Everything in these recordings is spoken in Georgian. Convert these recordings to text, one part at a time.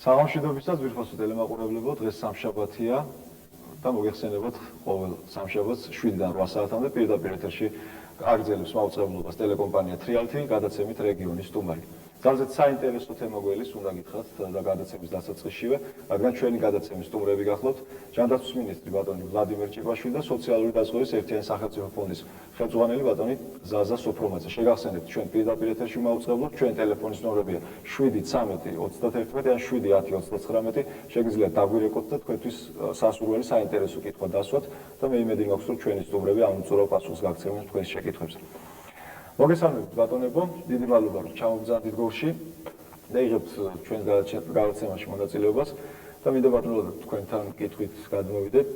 საღამოშიდობისას ვირფასო ტელემაყურებლებო, დღეს სამშაბათია და მოგეხსენებათ ყოველ სამშაბათს 7-დან 8 საათამდე პირდაპირ ეთერში აგრძელებს მაუწყებლობას ტელეკომპანია Trialti გადაცემით რეგიონის სტუმარი. Ძალზედ საინტერესო თემა გველის უნდა გითხრათ და გადაცემის დასაწყისშივე, რადგან ჩვენი გადაცემის სტუმრები გახლავთ ჯანდაცვის მინისტრი ბატონი ვლადიმერ ჭიკვაშვილი და სოციალური დაზღვევის ერთიანი სახელმწიფო ფონდის ხელმძღვანელი ბატონი ზაზა სოფრომაძე. შეგახსენებთ, ჩვენ პირდაპირ ეთერში მაუწყებლობთ, ჩვენ ტელეფონის ნომრებია 713-31 ან 710-39. შეგიძლიათ დაგვირეკოთ და თქვენთვის სასურველი საინტერესო კითხვა დასვათ და მე იმედი მაქვს, რომ ჩვენი სტუმრები ამ უწურავ პასუხს გაგცემენ თქვენს შეკითხვებზე. მოგესალმებით ბატონებო, დიდი მადლობა რომ ჩამოგზავნით გორში და იღებთ ჩვენს გადაცემაში მონაწილეობას და მინდა ბატონო თქვენთან კითხვით გადმოვიდეთ.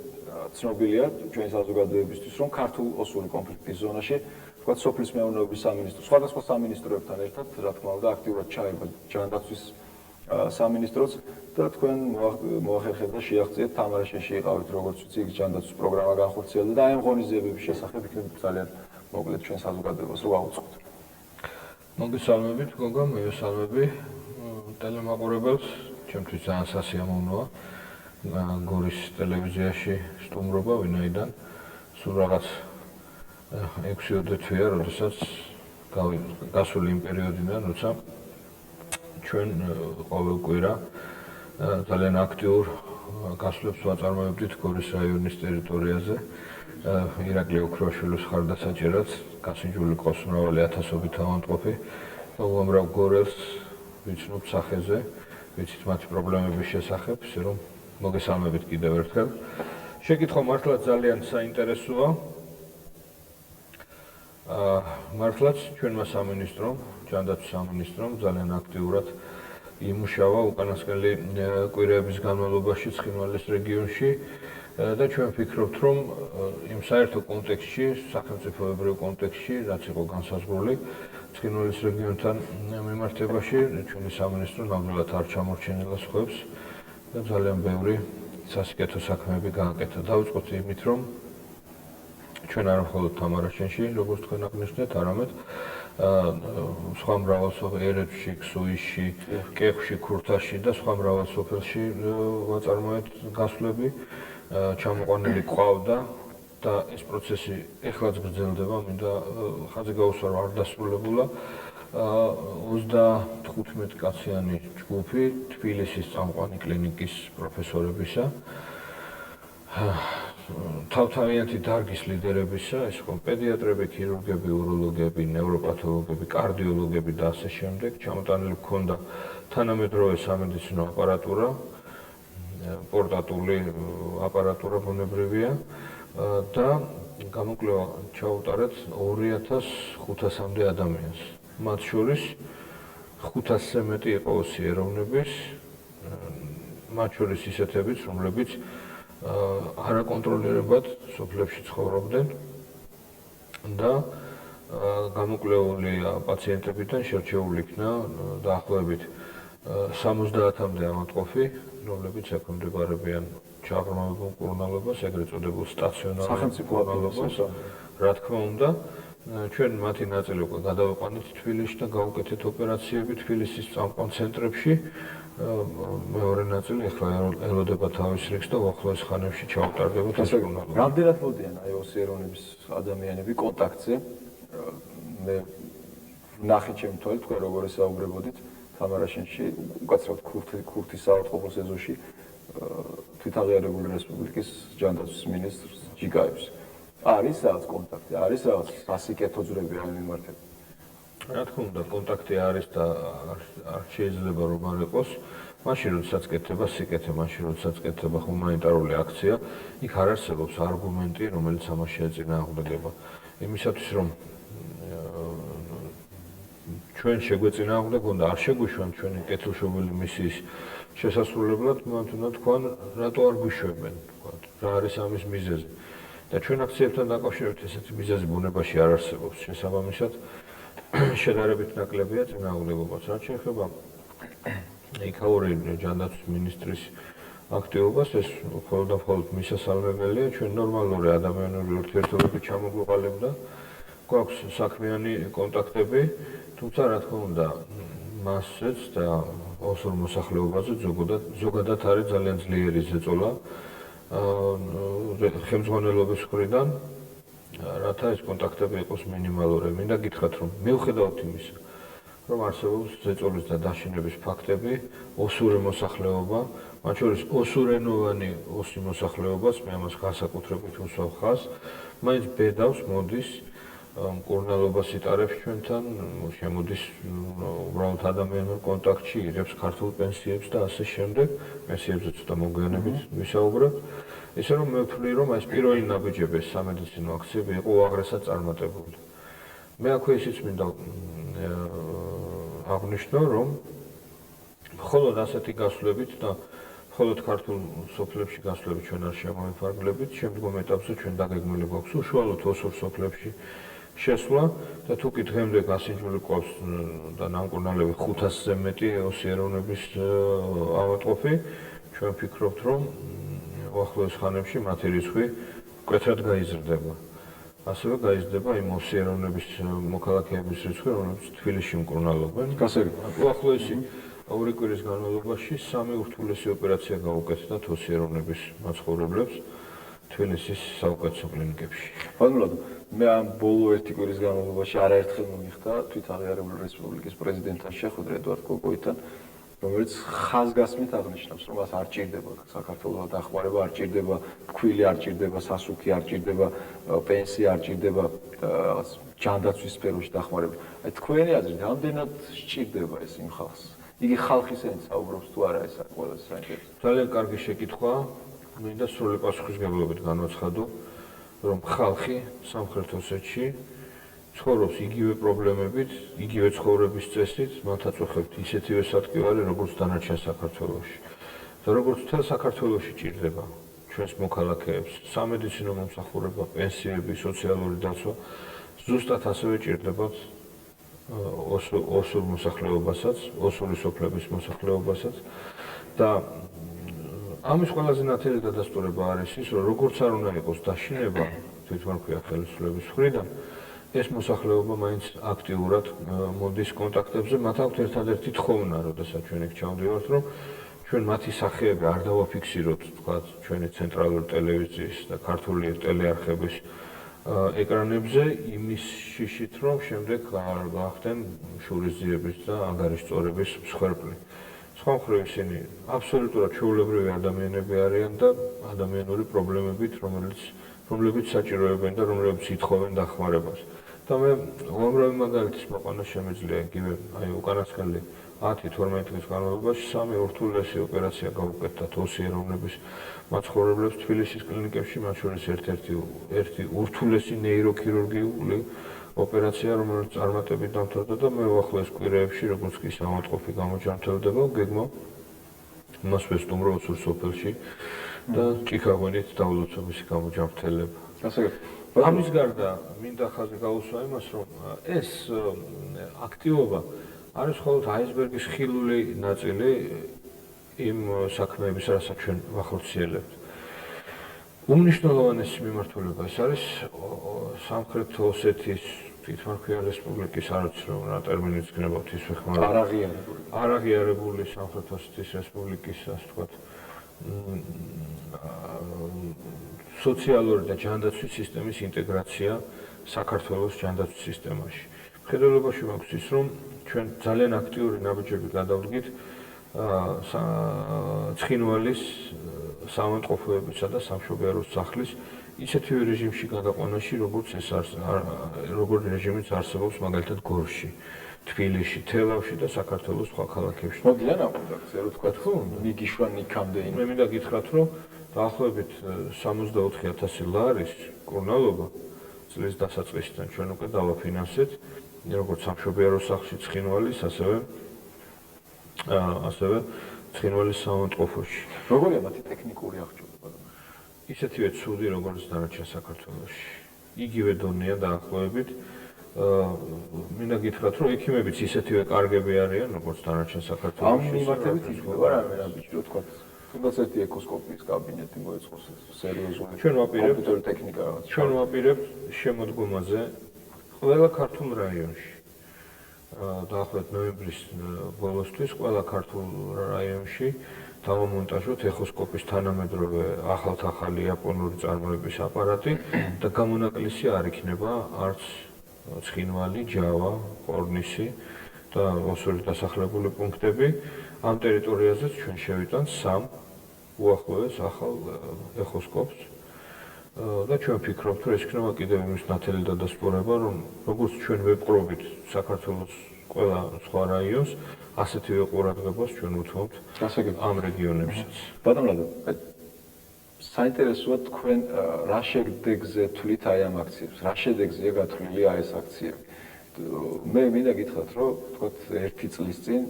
ცნობილია ჩვენი საზოგადოებისთვის, რომ ქართულ-ოსური კონფლიქტის ზონაში, თქვათ სოფლის მეურნეობის სამინისტრო, სხვადასხვა სამინისტროებთან ერთად, რა თქმა უნდა, აქტიურად ჩაება ჯანდაცვის სამინისტროც და თქვენ მოახერხეთ და შეაღწიეთ თამარაშენში იყავით, როგორც ვიცი, იქ ჯანდაცვის პროგრამა განხორციელდა და აი ამ ღონისძიებების შესახებ იქნებ ძალიან მოკლედ ჩვენ საზოგადოებას რო აუწყოთ. მოგესალმებით, გოგო, მივესალმები ტელემაყურებელს, ჩემთვის ძალიან სასიამოვნოა გორის ტელევიზიაში სტუმრობა, ვინაიდან სულ რაღაც 6-7 თვეა, როდესაც გასული იმ პერიოდიდან, როცა ჩვენ ყოველ კვირა ძალიან აქტიურ გასვლებს ვაწარმოებდით გორის რაიონის ტერიტორიაზე. ირაკლი ოქროაშვილის ხარდასაჭერად გასინჯული ყავს მრავალი ათასობით ავადმყოფი და უამრავ გორელს ვიცნობთ სახეზე, ვიცით მათი პრობლემების შესახებ, ისე რომ მოგესალმებით კიდევ ერთხელ. შეკითხვა მართლაც ძალიან საინტერესოა. მართლაც ჩვენმა სამინისტრომ, ჯანდაცვის სამინისტრომ ძალიან აქტიურად იმუშავა უკანასკნელი კვირეების განმავლობაში ცხინვალის რეგიონში. და ჩვენ ვფიქრობთ, რომ იმ საერთო კონტექსტში, სახელმწიფოებრივ კონტექსტში, რაც იყო განსაზღვრული ცხინვალის რეგიონთან მიმართებაში, ჩვენი სამინისტრო ნამდვილად არ ჩამორჩენილა სხვებს და ძალიან ბევრი სასიკეთო საქმეები გააკეთა. დავიწყოთ იმით, რომ ჩვენ არ მხოლოდ თამარაშენში, როგორც თქვენ აღნიშნეთ, არამედ სხვა მრავალ ერეთში, ქსუისში, კეხში, ქურთაში და სხვა მრავალ სოფელში ვაწარმოეთ გასვლები. ჩამოყვანილი ყავდა და ეს პროცესი ეხლაც გრძელდება, მინდა ხაზი გაუსვარო, არ დასრულებულა 35 კაციანი ჯგუფი თბილისის წამყვანი კლინიკის პროფესორებისა, თავთავიანთი დარგის ლიდერებისა, ეს იყო პედიატრები, ქირურგები, უროლოგები, ნევროპათოლოგები, კარდიოლოგები და ასე შემდეგ. ჩამოტანილი ჰქონდა თანამედროვე სამედიცინო აპარატურა, პორტატული აპარატურა ბუნებრივია და გამოკვლევა ჩაუტარეთ 2500-მდე ადამიანს. მათ შორის 500-ზე მეტი იყო ოსი ეროვნების, მათ შორის ისეთებიც, რომლებიც არაკონტროლირებად სოფლებში ცხოვრობდნენ და გამოკვლეული პაციენტებიდან შერჩეული იქნა დაახლოებით 70-მდე ავადმყოფი, რომლებიც ექვემდებარებიან ჩაღრმავებულ მკურნალობას, ეგრეთ წოდებულ სტაციონარულ მკურნალობას. რა თქმა უნდა, ჩვენ მათი ნაწილი უკვე გადავიყვანეთ თბილისში და გავუკეთეთ ოპერაციები თბილისის წამყვან ცენტრებში. მეორე ნაწილი ახლა ელოდება თავის რიგს და უახლოეს ხანებში ჩაუტარდება ეს მკურნალობა. რამდენად მოდიან აი ოსი ეროვნების ადამიანები კონტაქტზე? მე ნახე ჩემი თვალით, თქვენ როგორ ესაუბრებოდით თამარაშენში, უკაცრავად ქურთის საავადმყოფოს ეზოში თვითაღიარებული რესპუბლიკის ჯანდაცვის მინისტრს ჯიკაევს. არის რაღაც კონტაქტი, არის რაღაც სასიკეთო ძრები ამ მიმართებით? რა თქმა უნდა, კონტაქტი არის და არ შეიძლება რომ არ იყოს. მაშინ როდესაც კეთდება სიკეთე, მაშინ როდესაც კეთდება ჰუმანიტარული აქცია, იქ არ არსებობს არგუმენტი, რომელიც ამას შეეწინააღმდეგება. იმისათვის რომ ჩვენ შეგვეწინააღმდეგონ და არ შეგვიშვან ჩვენი კეთილშობილი მისიის შესასრულებლად, მათ უნდა თქვან, რატო არ გვიშვებენ, თქვათ, რა არის ამის მიზეზი. და ჩვენ აქციებთან დაკავშირებით ესეთი მიზეზი ბუნებაში არ არსებობს. შესაბამისად, შედარებით ნაკლებია წინააღმდეგობაც. რაც შეეხება იქაური ჯანდაცვის მინისტრის აქტივობას, ეს მხოლოდ და მხოლოდ მისასალმებელია, ჩვენ ნორმალური ადამიანური ურთიერთობები ჩამოგვიყალიბდა, გვაქვს საქმიანი კონტაქტები, თუმცა რა თქმა უნდა, მასზეც და ოსურ მოსახლეობაზე ზოგადად არის ძალიან ძლიერი ზეწოლა ხელმძღვანელობის მხრიდან, რათა ეს კონტაქტები იყოს მინიმალური. მინდა გითხრათ, რომ მიუხედავად იმისა, რომ არსებობს ზეწოლის და დაშინების ფაქტები, ოსური მოსახლეობა, მათ შორის ოსურენოვანი ოსი მოსახლეობას, მე ამას განსაკუთრებით უსვამ ხაზს, მაინც ბედავს, მოდის მკურნალობას იტარებს ჩვენთან, შემოდის უბრალოდ ადამიანურ კონტაქტში, იღებს ქართულ პენსიებს და ასე შემდეგ, პენსიებზე ცოტა მოგვიანებით ვისაუბრებთ. ისე რომ მე ვთვლი, რომ ეს პირველი ნაბიჯები, სამედიცინო აქციები იყო უაღრესად წარმატებული. მე აქვე ისიც მინდა აღნიშნო, რომ მხოლოდ ასეთი გასვლებით და მხოლოდ ქართულ სოფლებში გასვლებით ჩვენ არ შემოვიფარგლებით, შემდგომ ეტაპზე ჩვენ დაგეგმილი გვაქვს უშუალოდ ოსურ სოფლებში შესვლა და თუ კი დღემდე გასინჯული გვაქვს და ნამკურნალები 500-ზე მეტი ოსიეროვნების ავადმყოფი, ჩვენ ვფიქრობთ, რომ უახლოეს ხანებში მათი რიცხვი მკვეთრად გაიზრდება. ასევე გაიზრდება იმ ოსიეროვნების მოქალაქეების რიცხვი, რომლებიც თბილისში მკურნალობენ. უახლოესი ორი კვირის განმავლობაში 3 ურთულესი ოპერაცია გაუკეთდათ ოსიეროვნების მაცხოვრებლებს თბილისის საუკეთესო კლინიკებში. ბატონო, მე ამ ბოლო 1 კვირის განმავლობაში არაერთხელ მომიხდა თვითაღიარებული რესპუბლიკის პრეზიდენტთან შეხვედრა ედუარდ გოგოითან, რომელიც ხაზგასმით აღნიშნავს, რომ მას არ ჭირდება საქართველოს დახმარება, არ ჭირდება ფქვილი, არ ჭირდება სასუქი, არ ჭირდება პენსია, არ ჭირდება რაღაც ჯანდაცვის სფეროში დახმარება. აი თქვენი აზრით, რამდენად სჭირდება ეს იმ ხალხს? იგი ხალხის ენით საუბრობს თუ არა, ეს არის ყველაზე საინტერესო. ძალიან კარგი შეკითხვა. მინდა სრული პასუხისმგებლობით განვაცხადო, რომ ხალხი სამხრეთ ოსეთში ცხოვრობს იგივე პრობლემებით, იგივე ცხოვრების წესით, მათ აწუხებთ ისეთივე სატკივარი, როგორც დანარჩენ საქართველოში. და როგორც მთელ საქართველოში ჭირდება ჩვენს მოქალაქეებს სამედიცინო მომსახურება, პენსიები, სოციალური დაცვა, ზუსტად ასევე ჭირდებათ ოსურ მოსახლეობასაც, ოსური სოფლების მოსახლეობასაც და ამის ყველაზე ნათელი დადასტურება არის ის, რომ როგორც არ უნდა იყოს დაშინება თვითმარქვია ხელისუფლების მხრიდან, ეს მოსახლეობა მაინც აქტიურად მოდის კონტაქტებზე, მათ აქვთ ერთადერთი თხოვნა, როდესაც ჩვენ იქ ჩავდივართ, რომ ჩვენ მათი სახეები არ დავაფიქსიროთ, თქვა, ჩვენი ცენტრალური ტელევიზიის და ქართული ტელეარხების ეკრანებზე იმის შიშით, რომ შემდეგ გახდნენ შურისძიების და ანგარიშწორების მსხვერპლი. სხვა მხრივ ისინი აბსოლუტურად ჩვეულებრივი ადამიანები არიან და ადამიანური პრობლემებით, რომლებიც საჭიროებენ და რომლებიც ითხოვენ დახმარებას. და მე უამრავი მაგალითის მოყვანა შემიძლია იგივე აი უკანასკნელი 10-12 წლის განმავლობაში 3 ურთულესი ოპერაცია გაუკეთდათ ოსიეროვნების მაცხოვრებლებს თბილისის კლინიკებში, მათ შორის ერთ-ერთი ურთულესი ნეიროქირურგიული ოპერაცია, რომელიც წარმატებით დამთავრდა და მე უახლოეს კვირეებში, როგორც კი ავადმყოფი გამოჯანმრთელდება, გეგმო მას ვესტუმრო ოსურ სოფელში და ჭიქაღვინით დავლოცობის გამოჯანმრთელება. ამის გარდა მინდა ხაზი გაუსვა იმას, რომ ეს აქტივობა არის მხოლოდ აისბერგის ხილული ნაწილი იმ საქმეების, რასაც ჩვენ ვახორციელებთ. უმნიშვნელოვანესი მიმართულება ეს არის სამხრეთ ოსეთის თვითმარქვია რესპუბლიკის, არ ვიცი რომ რა ტერმინიც გნებავთ ის ვეხმარებ. არაღიარებული სამხრეთ ოსეთის რესპუბლიკის, ასე ვთქვათ, სოციალური და ჯანდაცვის სისტემის ინტეგრაცია საქართველოს ჯანდაცვის სისტემაში. მხედველობაში მაქვს ის, რომ ჩვენ ძალიან აქტიური ნაბიჯები გადავდგით ცხინვალის საავადმყოფოებისა და სამშობიაროს სახლის ისეთივე რეჟიმში გადაყვანაში, როგორც რეჟიმიც არსებობს მაგალითად გორში, თბილისში, თელავში და საქართველოს სხვა ქალაქებში. მოდიან ამ კონტაქტზე, რო თქვა თუ მიგიშვა ნიკამდე. მე მინდა გითხრათ, რომ დაახლოებით 64,000 ლარის მკურნალობა წლის დასაწყისიდან ჩვენ უკვე დავაფინანსეთ, როგორც სამშობიაროს სახლში ცხინვალის, ასევე ცხინვალის საავადმყოფოში. როგორია მათი ტექნიკური აღჭურვილობა? ისეთივე ცუდი, როგორც დანარჩენ საქართველოში. იგივე დონეა დაახლოებით. მინდა გითხრათ, რომ ექიმებიც ისეთივე კარგები არიან, როგორც დანარჩენ საქართველოში. ამ მიმართებით იგივე რამე რა თქვა. თუნდაც ერთი ეკოსკოპიის კაბინეტი მოეწყოს სერიოზული კომპიუტერი ტექნიკა რაღაც. ჩვენ ვაპირებთ შემოდგომაზე ყველა ქართულ რაიონში. დაახლოებით ნოემბრის ბოლოსთვის ყველა ქართულ რაიონში დავამონტაჟოთ ეხოსკოპის თანამედროვე ახალ-ახალი იაპონური წარმოების აპარატი და გამონაკლისი არ იქნება არც ცხინვალი, ჯავა, ყორნისი და ოსური დასახლებული პუნქტები. ამ ტერიტორიაზეც ჩვენ შევიტანთ 3 უახლოეს ახალ ეხოსკოპს და ჩვენ ვფიქრობთ, რომ ეს იქნება კიდევ იმის ნათელი დადასტურება, რომ როგორც ჩვენ ვეპყრობით საქართველოს ყველა სხვა რაიონს, ასეთივე ყურადღებას ჩვენ უთმობთ ამ რეგიონებსაც. ბატონო, საინტერესოა თქვენ რა შედეგზე თვლით აი ამ აქციებს, რა შედეგზეა გათვლილი ეს აქციები. მე მინდა გითხრათ, რომ თქვათ 1 წლის წინ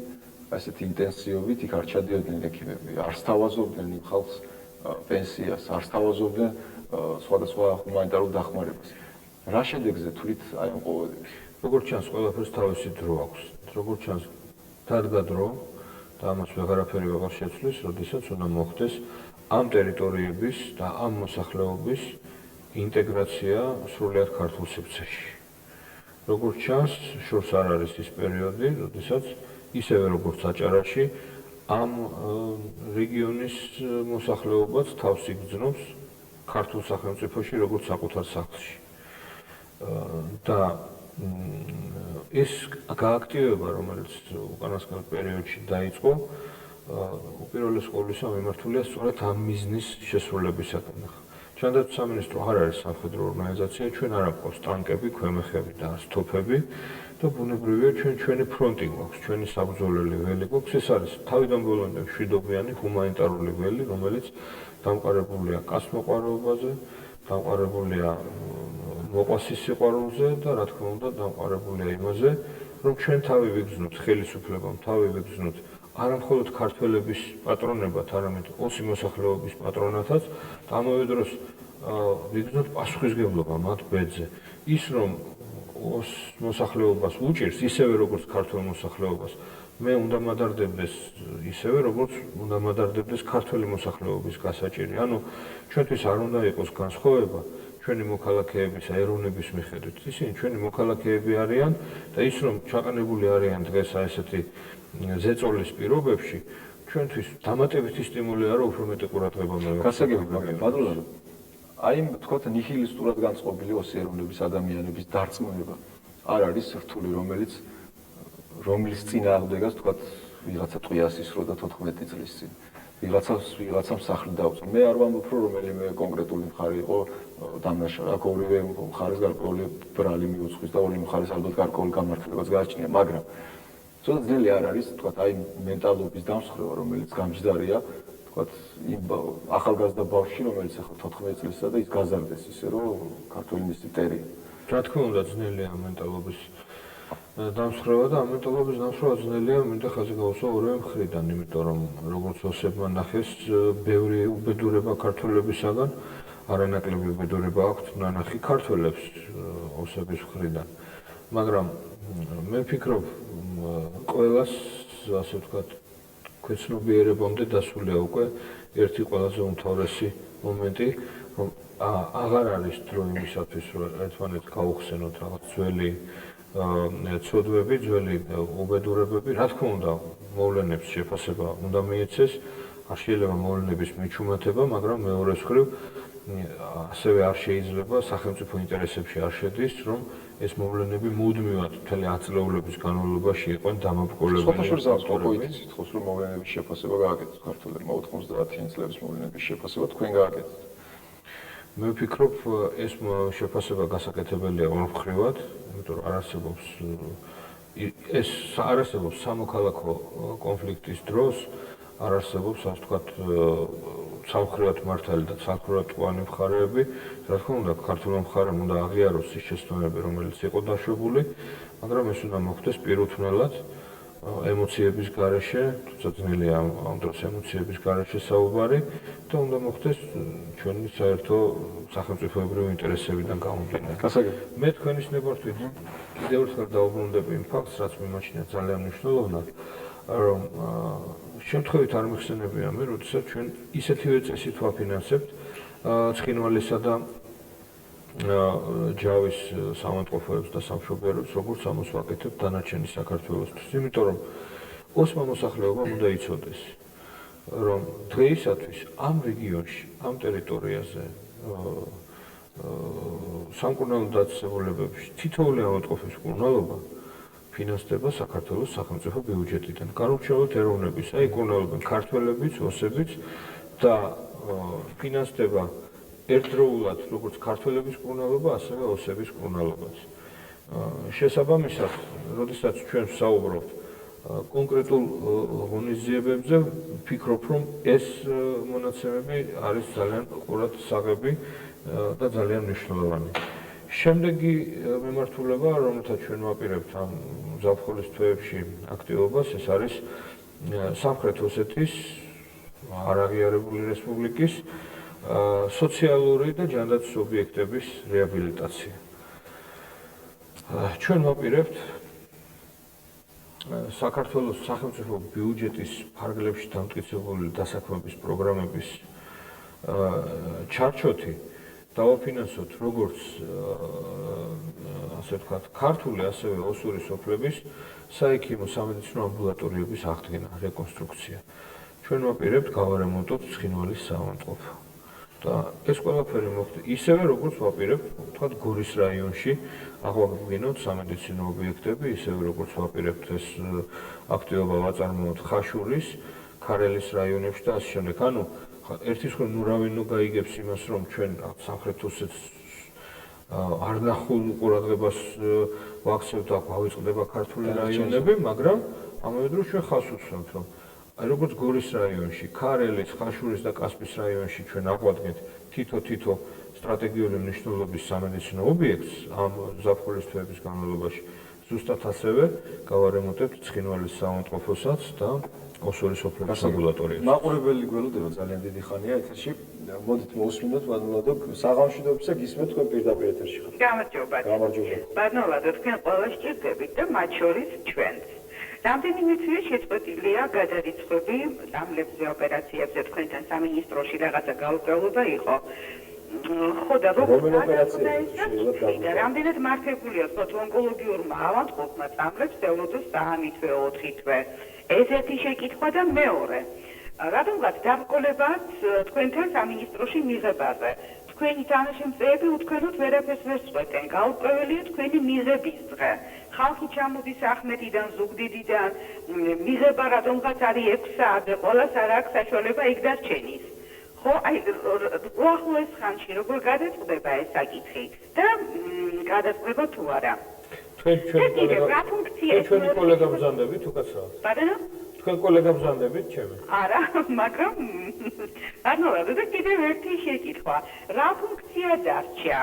ასეთი ინტენსივობით იქ არ ჩადიოდნენ ექიმები, არ სთავაზობდნენ იმ ხალხს პენსიას, არ სთავაზობდნენ სხვადასხვა ჰუმანიტარულ დახმარებას. რა შედეგზე თვლით აი ამ ყოველდღიურს? როგორც ჩანს, ყველაფერს თავისი დრო აქვს. როგორც ჩანს, დადგა დრო და ამას ვეღარაფერი აღარ შეცვლის, როდესაც უნდა მოხდეს ამ ტერიტორიების და ამ მოსახლეობის ინტეგრაცია სრულად ქართულ სივრცეში. როგორც ჩანს, შორს არ არის ის პერიოდი, როდესაც ისევე როგორც აჭარაში ამ რეგიონის მოსახლეობაც თავს იგრძნობს ქართულ სახელმწიფოში როგორც საკუთარ სახლში. და ეს გააქტივება, რომელიც უკანასკნელ პერიოდში დაიწყო, უპირველეს ყოვლისა მიმართულია სწორედ ამ მიზნის შესრულებისაკენ. ჯანდაცვის სამინისტრო არ არის სამხედრო ორგანიზაცია, ჩვენ არ გვაქვს ტანკები, ქვემეხები და არც თოფები და ბუნებრივია ჩვენი ფრონტი გვაქვს, ჩვენი საბრძოლელი ველი გვაქვს. ეს არის თავიდან ბოლომდე მშვიდობიანი ჰუმანიტარული ველი, რომელიც დამყარებულია კაცმოყვარეობაზე, დამყარებულია მოყვასის სიყვარულზე და რა თქმა უნდა დამყარებულია იმაზე, რომ ჩვენ თავი ვიგრძნოთ ხელისუფლებამ, თავი ვიგრძნოთ არა მხოლოდ ქართველების პატრონებად, არამედ ოსი მოსახლეობის პატრონათაც და ამავე დროს ვიგრძნოთ პასუხისგებლობა მათ ბედზე. ის რომ ოს მოსახლეობას უჭირს ისევე როგორც ქართულ მოსახლეობას, მე უნდა მადარდებდეს ისევე როგორც უნდა მადარდებდეს ქართული მოსახლეობის გასაჭირი. ანუ ჩვენთვის არ უნდა იყოს განსხვავება ჩვენი მოქალაქეების ეროვნების მიხედვით. ისინი ჩვენი მოქალაქეები არიან და ის რომ ჩაყენებული არიან დღეს აი ესეთი ზეწოლის პირობებში, ჩვენთვის დამატებითი სტიმული არა, უფრო მეტი ყურადღება მივაკუთვნებთ. გასაგები, მაგრამ ბატონო, აი იმ თქვათ ნიჰილისტურად განწყობილი ოსი ეროვნების ადამიანების დარწმუნება არ არის რთული, რომლის წინააღმდეგაც თქვათ ვიღაცა ტყვიას ისრო და 14 წლის წინ. ვიღაცამ სახლი დაუწყო. მე არ ვამბობ, რომ რომელიმე კონკრეტული მხარე იყო დამნაშავე. აქ ორივე მხარეს გარკვეული ბრალი მიუძღვის და ორივე მხარეს ალბათ გარკვეული გამართლებაც გააჩნია, მაგრამ ცოტა ძნელი არ არის, თქვათ, აი მენტალობის დამსხვრევა, რომელიც გამჯდარია, თქვათ, იმ ახალგაზრდა ბავშვი, რომელიც ახლა 14 წლისა და ის გაზარდეს ისე, რომ ქართული მისი ტერია. რა თქმა უნდა, ძნელია მენტალობის დამსხვრევა და ამ მენტალობის დამსხვრევა ძნელია, მინდა ხაზი გავუსვა ორივე მხრიდან, იმიტომ რომ როგორც ოსებმა ნახეს, ბევრი უბედურება ქართველებისაგან, არანაკლები უბედურება აქვთ ნანახი ქართველებს ოსების მხრიდან. მაგრამ მე ვფიქრობ, ყველას, ასე ვთქვათ, ქვეცნობიერებამდე დასულია უკვე ერთი ყველაზე უმთავრესი მომენტი, რომ აღარ არის დრო იმისათვის, რომ ერთმანეთს გაუხსენოთ რაღაც ძველი ცოდვები, ძველი უბედურებები. რა თქმა უნდა, მოვლენებს შეფასება უნდა მიეცეს, არ შეიძლება მოვლენების მიჩუმათება, მაგრამ მეორე მხრივ ასევე არ შეიძლება სახელმწიფო ინტერესებში არ შედის, რომ ეს მოვლენები მუდმივად მთელი ათწლეულების განმავლობაში იყვნენ დამაბრკოლებელი. სხვათა შორის ოპოზიციის თხოვს, რომ მოვლენების შეფასება გააკეთოს ქართველებმა 90-იანი წლების მოვლენების შეფასება თქვენ გააკეთეთ. მე ვფიქრობ, ეს შეფასება გასაკეთებელია ორმხრივად, იმიტომ რომ არასებობს სამოქალაქო კონფლიქტის დროს, არ არსებობს, ასე ვთქვათ, სამხრივად მართალი და სამხრივად ტყვიანი მხარეები. რა თქმა უნდა, ქართულ მხარემ უნდა აღიაროს ის შეცდომები, რომელიც იყო დაშვებული, მაგრამ ეს უნდა მოხდეს პირუთვნელად, ემოციების გარეშე, თუმცა ძნელია ამ დროს ემოციების გარეშე საუბარი და უნდა მოხდეს ჩვენი საერთო სახელმწიფოებრივი ინტერესებიდან გამომდინარე. მე თქვენის ნებართვით კიდევ ერთხელ დაუბრუნდები იმ ფაქტს, რაც მიმაჩნია ძალიან მნიშვნელოვნად, რომ შემთხვევით არ მიხსენებია მე, როდესაც ჩვენ ისეთივე წესით ვაფინანსებთ ცხინვალისა და ჯავის სამონტყოფოებს და სამშობლოებს, როგორც ამას ვაკეთებ დანარჩენი საქართველოსთვის. იმიტომ რომ ოსმა მოსახლეობამ უნდა იცოდეს, რომ დღეისათვის ამ რეგიონში, ამ ტერიტორიაზე სამკურნალო დაწესებულებებში თითოეული ავადმყოფის მკურნალობა ფინანსდება საქართველოს სახელმწიფო ბიუჯეტიდან. განსაკუთრებით ეროვნების, აი მკურნალობენ ქართველებიც, ოსებიც და ფინანსდება ერთდროულად როგორც ქართველების მკურნალობა, ასევე ოსების მკურნალობაც. შესაბამისად, როდესაც ჩვენ ვსაუბრობთ კონკრეტულ ღონისძიებებზე, ვფიქრობ, რომ ეს მონაცემები არის ძალიან ყურად საღები და ძალიან მნიშვნელოვანი. შემდეგი მემართულება, რომელთაც ჩვენ ვაპირებთ ამ ზაფხულის თვეებში აქტივობას, ეს არის სამხრეთ ოსეთის არაღიარებული რესპუბლიკის სოციალური და ჯანდაცვის ობიექტების რეაბილიტაცია. ჩვენ ვაპირებთ საქართველოს სახელმწიფო ბიუჯეტის ფარგლებში დამტკიცებული დასაქმების პროგრამების ჩარჩოთი დავაფინანსოთ როგორც ასე ვთქვათ, ქართული, ასევე ოსური სოფლების საექიმო სამედიცინო ამბულატორიების აღდგენა, რეკონსტრუქცია. ჩვენ ვაპირებთ გავარემონტოთ ცხინვალის საავადმყოფო. და ეს ყველაფერი მოხდა ისევე, როგორც ვაპირებთ, ვთქვათ, გორის რაიონში აღვადგინოთ სამედიცინო ობიექტები, ისევე როგორც ვაპირებთ ეს აქტივობა ვაწარმოოთ ხაშურის, ქარელის რაიონებში და ასე შემდეგ. ანუ ერთის მხრივ ნურავინო გაიგებს იმას, რომ ჩვენ სამხრეთ ოსეთს არ ნახულ ყურადღებას ვაქცევთ და გვავიწყდება ქართული რაიონები, მაგრამ ამავე დროს ჩვენ ხაზს უსვამთ, რომ აი როგორც გორის რაიონში, ქარელის, ხაშურის და კასპის რაიონში ჩვენ აღვადგენთ თითო სტრატეგიული მნიშვნელობის სამედიცინო ობიექტს ამ ზაფხულის თვეების განმავლობაში. ზუსტად ასევე გავარემონტებთ ცხინვალის საავადმყოფოსაც და ოსური სოფლების ამბულატორიას. მაყურებელი გველოდება ძალიან დიდი ხანია ეთერში. მოდით მოусმინოთ ბატონო საღამოშიდობისა და გისმენთ თქვენ პირდაპირ ეთერში ხართ. გამარჯობა. ბატონო, თქვენ ყველა სჭირდებით და მათ შორის ჩვენც. რამდენიმე თვე შეწყვეტილია გადარიცხვები სამლებზე ოპერაციებზე თქვენთან სამინისტროში რაღაცა გაუგევლობა იყო. ხო და რომელი ოპერაცია და რამდენად მართებულია თქო ონკოლოგიურმა ავადმყოფმა სამლებს ელოდოს საამი თვე 4 თვე. ეს ერთი შეკითხვა და მეორე. რადგან დაბრკოლებაც თქვენთან სამინისტროში მიღებაზე. თქვენი თანაშემწეები უთქვენოთ ვერაფერს ვერ წყვეტენ. გაურკვეველია თქვენი მიღების დღე. ხალხი ჩამოდის ახმეტიდან, ზუგდიდიდან, მიღება რადგანაც არის 6 საათზე, ყველას არ აქვს საშუალება იქ დარჩენის. ხო, აი უახლოეს ხანში როგორ გადაწყდება ეს საკითხი და გადაწყდება თუ არა. თქვენი კოლეგა ბრძანდებით უკაცრავად. ბატონო? თქვენ კოლეგა ბრძანდებით ჩემი? არა, მაგრამ და კიდევ ერთი შეკითხვა. რა ფუნქცია დარჩა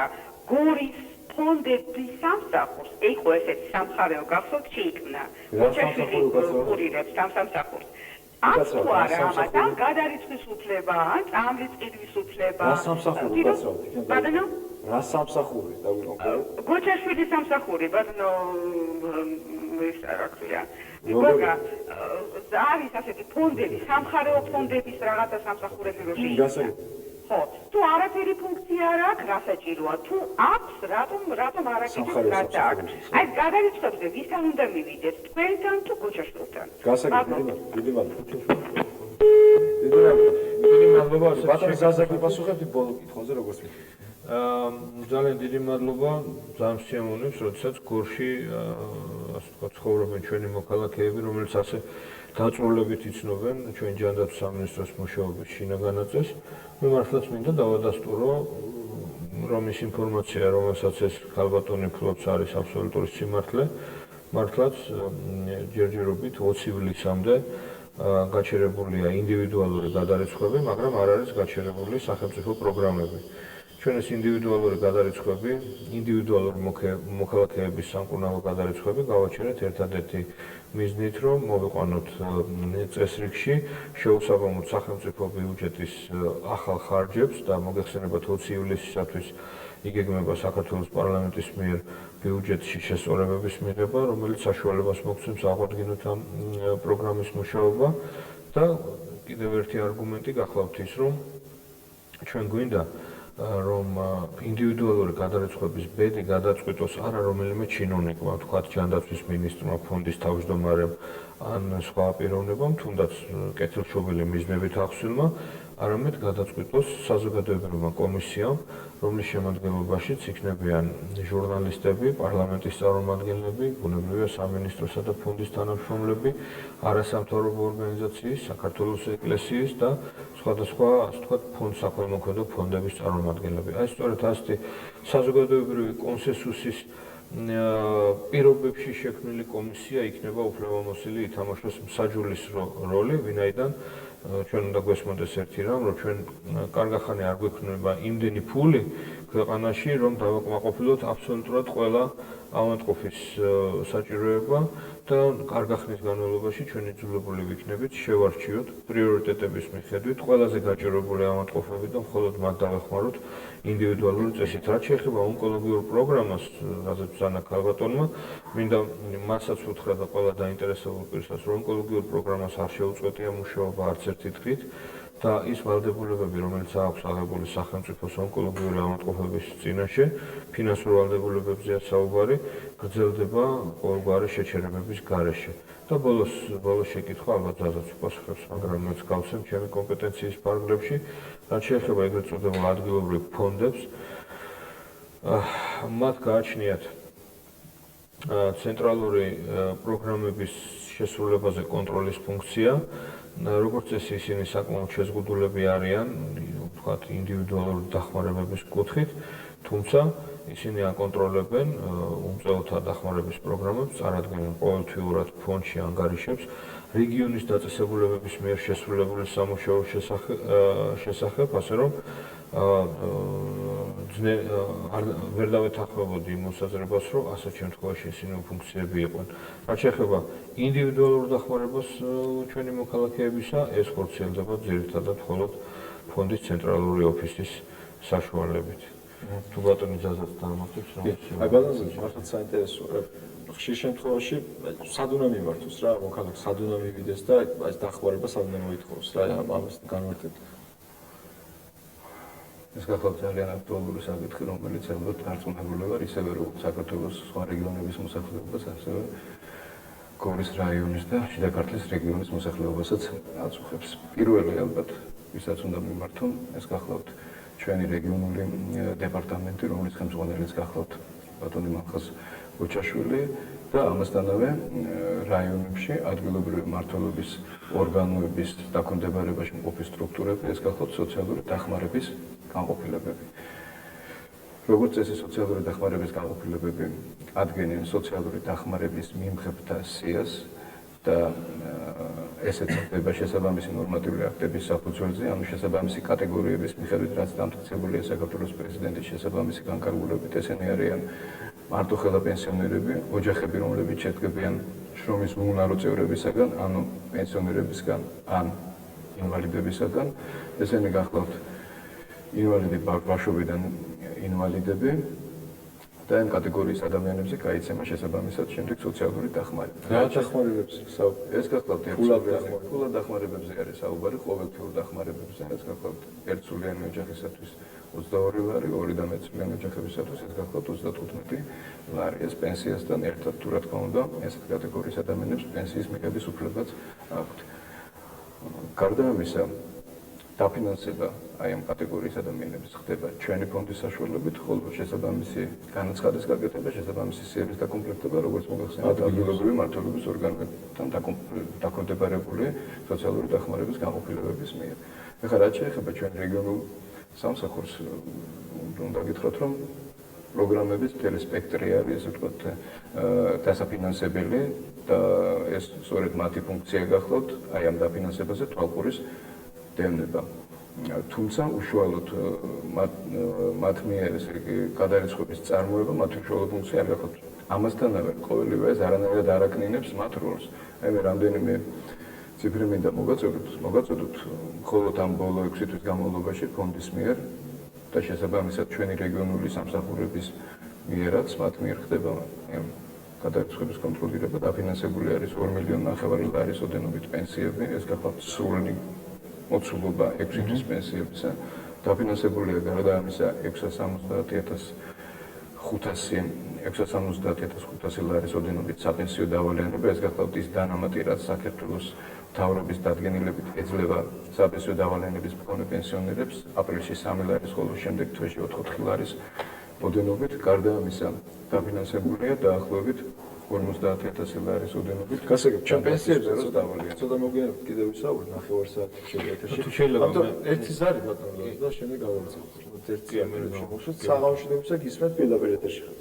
გორის ფონდების სამსახურს? ეხლა ესეც სამხარეო გახსოვთ შეიქმნა. მოჩაშვილი გურირებს სამსახურს. აქვს თუ არა ამათ გადარიცხვის უფლება, წამლის ყიდვის უფლება. რა სამსახური უკაცრავთ? ბატონო? რა სამსახური დავიკონკრეტ? გოჩაშვილის სამსახური, ბატონო, ეს რა ქვია. იგონა არის ასეთი ფონდები, სამხარეო ფონდების რაღაცა სამსახურები რო შეიქმნა. ხო, თუ არაფერი ფუნქცია არ აქვს, რა საჭიროა? თუ აქვს, რატომ არ აკეთებს რა აქვს? აი, გადარიცხვებზე ვისთან უნდა მივიდეთ, თქვენთან თუ გოჩაშვილთან? დიდი მადლობა. ბატონო ზაზაკი პასუხებდი ბოლო კითხვაზე როგორც ვთქვი. ძალიან დიდი მადლობა, ძალიან შეამონებს, როდესაც გორში ასე ვთქვათ ცხოვრობენ ჩვენი მოქალაქეები, რომელიც ასე დაწვრილებით იცნობენ ჩვენ ჯანდაცვის სამინისტროს მუშაობის შინაგანაწეს. მე მართლაც მინდა დავადასტურო, რომ ის ინფორმაცია, რომელსაც ეს ქალბატონი ფლობს, არის აბსოლუტური სიმართლე. მართლაც ჯერჯერობით 20 ივლისამდე გაჩერებულია ინდივიდუალური გადარიცხვები, მაგრამ არ არის გაჩერებული სახელმწიფო პროგრამები. ჩვენ ეს ინდივიდუალური გადარიცხვები, ინდივიდუალური მოქალაქეების სამკურნალო გადარიცხვები გავაჩერეთ ერთადერთი მიზნით, რომ მოვიყვანოთ წესრიგში შეუსაბამოდ სახელმწიფო ბიუჯეტის ახალ ხარჯებს და მოგეხსენებათ 20 ივლისისათვის იგეგმება საქართველოს პარლამენტის მიერ ბიუჯეტში შესწორებების მიღება, რომელიც საშუალებას მოგცემს აღვადგინოთ ამ პროგრამის მუშაობა და კიდევ ერთი არგუმენტი გახლავთ ის, რომ ჩვენ გვინდა რომ ინდივიდუალური გადარიცხვების ბედი გადაწყვიტოს არა რომელიმე ჩინოვნიკმა, თქვათ ჯანდაცვის მინისტრმა, ფონდის თავმჯდომარემ ან სხვა პიროვნებამ, თუნდაც კეთილშობილი მიზნებით ახსვილმა, არამედ გადაწყვიტოს საზოგადოებრივმა კომისიამ, რომლის შემადგენლობაშიც იქნებიან ჟურნალისტები, პარლამენტის წარმომადგენლები, ბუნებრივია სამინისტროსა და ფონდის თანამშრომლები, არასამთავრობო ორგანიზაციის, საქართველოს ეკლესიის და სხვადასხვა, ასე ვთქვათ, საქველმოქმედო ფონდების წარმომადგენლები. აი, სწორედ ასეთი საზოგადოებრივი კონსენსუსის პირობებში შექმნილი კომისია იქნება უფლებამოსილი ითამაშოს მსაჯულის როლი, ვინაიდან ჩვენ უნდა გვესმოდეს ერთი რამ, რომ ჩვენ კარგახანი არ გვექნება იმდენი ფული ქვეყანაში, რომ დავაკმაყოფილოთ აბსოლუტურად ყველა ავადმყოფის საჭიროება და კარგახნის განმავლობაში ჩვენ იძულებული ვიქნებით შევარჩიოთ პრიორიტეტების მიხედვით ყველაზე გაჭირვებული ავადმყოფები და მხოლოდ მათ დავეხმაროთ ინდივიდუალური წესით. რაც შეეხება ონკოლოგიურ პროგრამას, რაზეც ბრძანა ქალბატონმა, მინდა მასაც უთხრა და ყველა დაინტერესებულ პირსაც, რომ ონკოლოგიურ პროგრამას არ შეუწყვეტია მუშაობა არც ერთი დღით და ის ვალდებულებები, რომელიც აქვს აღებული სახელმწიფოს ონკოლოგიური ავადმყოფების წინაშე, ფინანსურ ვალდებულებებზეა საუბარი, გრძელდება ყოველგვარი შეჩერებების გარეშე. და ბოლოს შეკითხვა ალბათ ზაზაც უპასუხებს, მაგრამ მეც გავცემ ჩემი კომპეტენციის ფარგლებში, რაც შეეხება ეგრეთ წოდებულ ადგილობრივ ფონდებს, მათ გააჩნიათ ცენტრალური პროგრამების შესრულებაზე კონტროლის ფუნქცია. როგორც წესი, ისინი საკმაოდ შეზღუდულები არიან, ვთქვათ, ინდივიდუალური დახმარებების კუთხით, თუმცა ისინი აკონტროლებენ უმწეოთა დახმარების პროგრამებს, წარადგენენ ყოველთვიურად ფონდში ანგარიშებს რეგიონის დაწესებულებების მიერ შესრულებული სამუშაოს შესახებ, ასე რომ ვერ დავეთანხმებოდი იმ მოსაზრებას, რომ ასეთ შემთხვევაში ისინი ფუნქციები იყვნენ. რაც შეეხება ინდივიდუალურ დახმარებას ჩვენი მოქალაქეებისა, ეს ხორციელდება ძირითადად მხოლოდ ფონდის ცენტრალური ოფისის საშუალებით. თუ ბატონი ზაზაც დაამატებს, რომ აი ბალანსი მართლაც საინტერესო. ხშირ შემთხვევაში სად უნდა მიმართოს რა, მოქალაქე სად უნდა მივიდეს და ეს დახმარება სად უნდა მოითხოვოს რა, ამას განვარტეთ. ეს გახლავთ ძალიან აქტუალური საკითხი, რომელიც ალბათ დარწმუნებული ვარ, ისევე როგორც საქართველოს სხვა რეგიონების მოსახლეობას, ასევე გორის რაიონის და შიდა ქართლის რეგიონის მოსახლეობასაც აწუხებს. პირველი ალბათ, ვისაც უნდა მიმართონ, ეს გახლავთ ჩვენი რეგიონული დეპარტამენტი, რომლის ხელმძღვანელიც გახლავთ ბატონი მახას გოჩაშვილი და ამასთანავე რაიონებში ადგილობრივი მმართველობის ორგანოების დაქვემდებარებაში მყოფი სტრუქტურები, ეს გახლავთ სოციალური დახმარების განყოფილებები. როგორც წესი, სოციალური დახმარების განყოფილებები ადგენენ სოციალური დახმარების მიმღებთა სიას და ესეც ხდება შესაბამისი ნორმატიული აქტების საფუძველზე, ანუ შესაბამისი კატეგორიების მიხედვით, რაც დამტკიცებულია საქართველოს პრეზიდენტის შესაბამისი განკარგულებით, ესენი არიან მარტოხელა პენსიონერები, ოჯახები, რომლებიც შედგებიან შრომის უუნარო წევრებისაგან, ანუ პენსიონერებისგან, ან ინვალიდებისაგან, ესენი გახლავთ ინვალიდი ბავშვობიდან ინვალიდები და ამ კატეგორიის ადამიანებზე გაიცემა შესაბამისად შემდეგ სოციალური დახმარება. რა დახმარებებს საუბარი? ეს გახლავთ ფულად დახმარებებზე არის საუბარი, ყოველთვიურ დახმარებებზე, ეს გახლავთ ერთსულიანი ოჯახისათვის 22 ლარი, ორი და მეტსულიანი ოჯახებისათვის ეს გახლავთ 35 ლარი. ეს პენსიასთან ერთად, თუ რა თქმა უნდა, ეს კატეგორიის ადამიანებს პენსიის მიღების უფლებაც აქვთ. გარდა ამისა, დაფინანსება აი ამ კატეგორიის ადამიანების ხდება ჩვენი ფონდის საშუალებით, ხოლო შესაბამისი განაცხადის გაკეთება, შესაბამისი სიების დაკომპლექტება, როგორც მოგახსენებთ, ადგილობრივი მმართველობის ორგანოებთან დაქვემდებარებული სოციალური დახმარების განყოფილებების მიერ. ეხლა რაც შეეხება ჩვენ რეგიონულ სამსახურს, უნდა გითხრათ, რომ პროგრამების მთელი სპექტრი არის, ესე ვთქვათ, დასაფინანსებელი და ეს სწორედ მათი ფუნქცია გახლავთ აი ამ დაფინანსებაზე თვალყურის დევნება. თუმცა უშუალოდ მათ მიერ ესე გადარიცხვების წარმოება მათი უშუალო ფუნქცია არ გახლავთ. ამასთანავე ყოველივე ეს არანაირად არ აკნინებს მათ როლს. აი მე რამდენიმე ციფრი მინდა მოგაწოდოთ, მხოლოდ ამ ბოლო 6 თვის განმავლობაში ფონდის მიერ და შესაბამისად ჩვენი რეგიონული სამსახურების მიერაც მათ მიერ ხდება გადარიცხვების კონტროლირება, დაფინანსებული არის 2,9 მილიონ ლარის ოდენობით პენსიები, ეს გახლავთ სრული მოცულობა 6 თვის პენსიებისა და დაფინანსებულია გარდა ამისა 670,500 ლარის ოდენობით საპენსიო დავალიანება. ეს გახლავთ ის დანამატი, რაც საქართველოს მთავრობის დადგენილებით ეძლევა საპენსიო დავალიანების მქონე პენსიონერებს აპრილში 3 ლარის, ხოლო შემდეგ თვეში 4 ლარის ოდენობით. გარდა ამისა დაფინანსებულია დაახლოებით 50,000 ლარის ოდენობით. გასაგებ, ჩვენ პენსიებზე რო დავალიანება. ცოტა მოგვიანებით კიდევ ვისაუბროთ 9 საათი შეგვეთაში. თუ შეიძლება ერთი ზარი ბატონო და შემდეგ გავაგზავნოთ. ერთი ამერე შემოშოთ საღამოშვილებისა გისმენთ პირდაპირ ეთერში ხარ.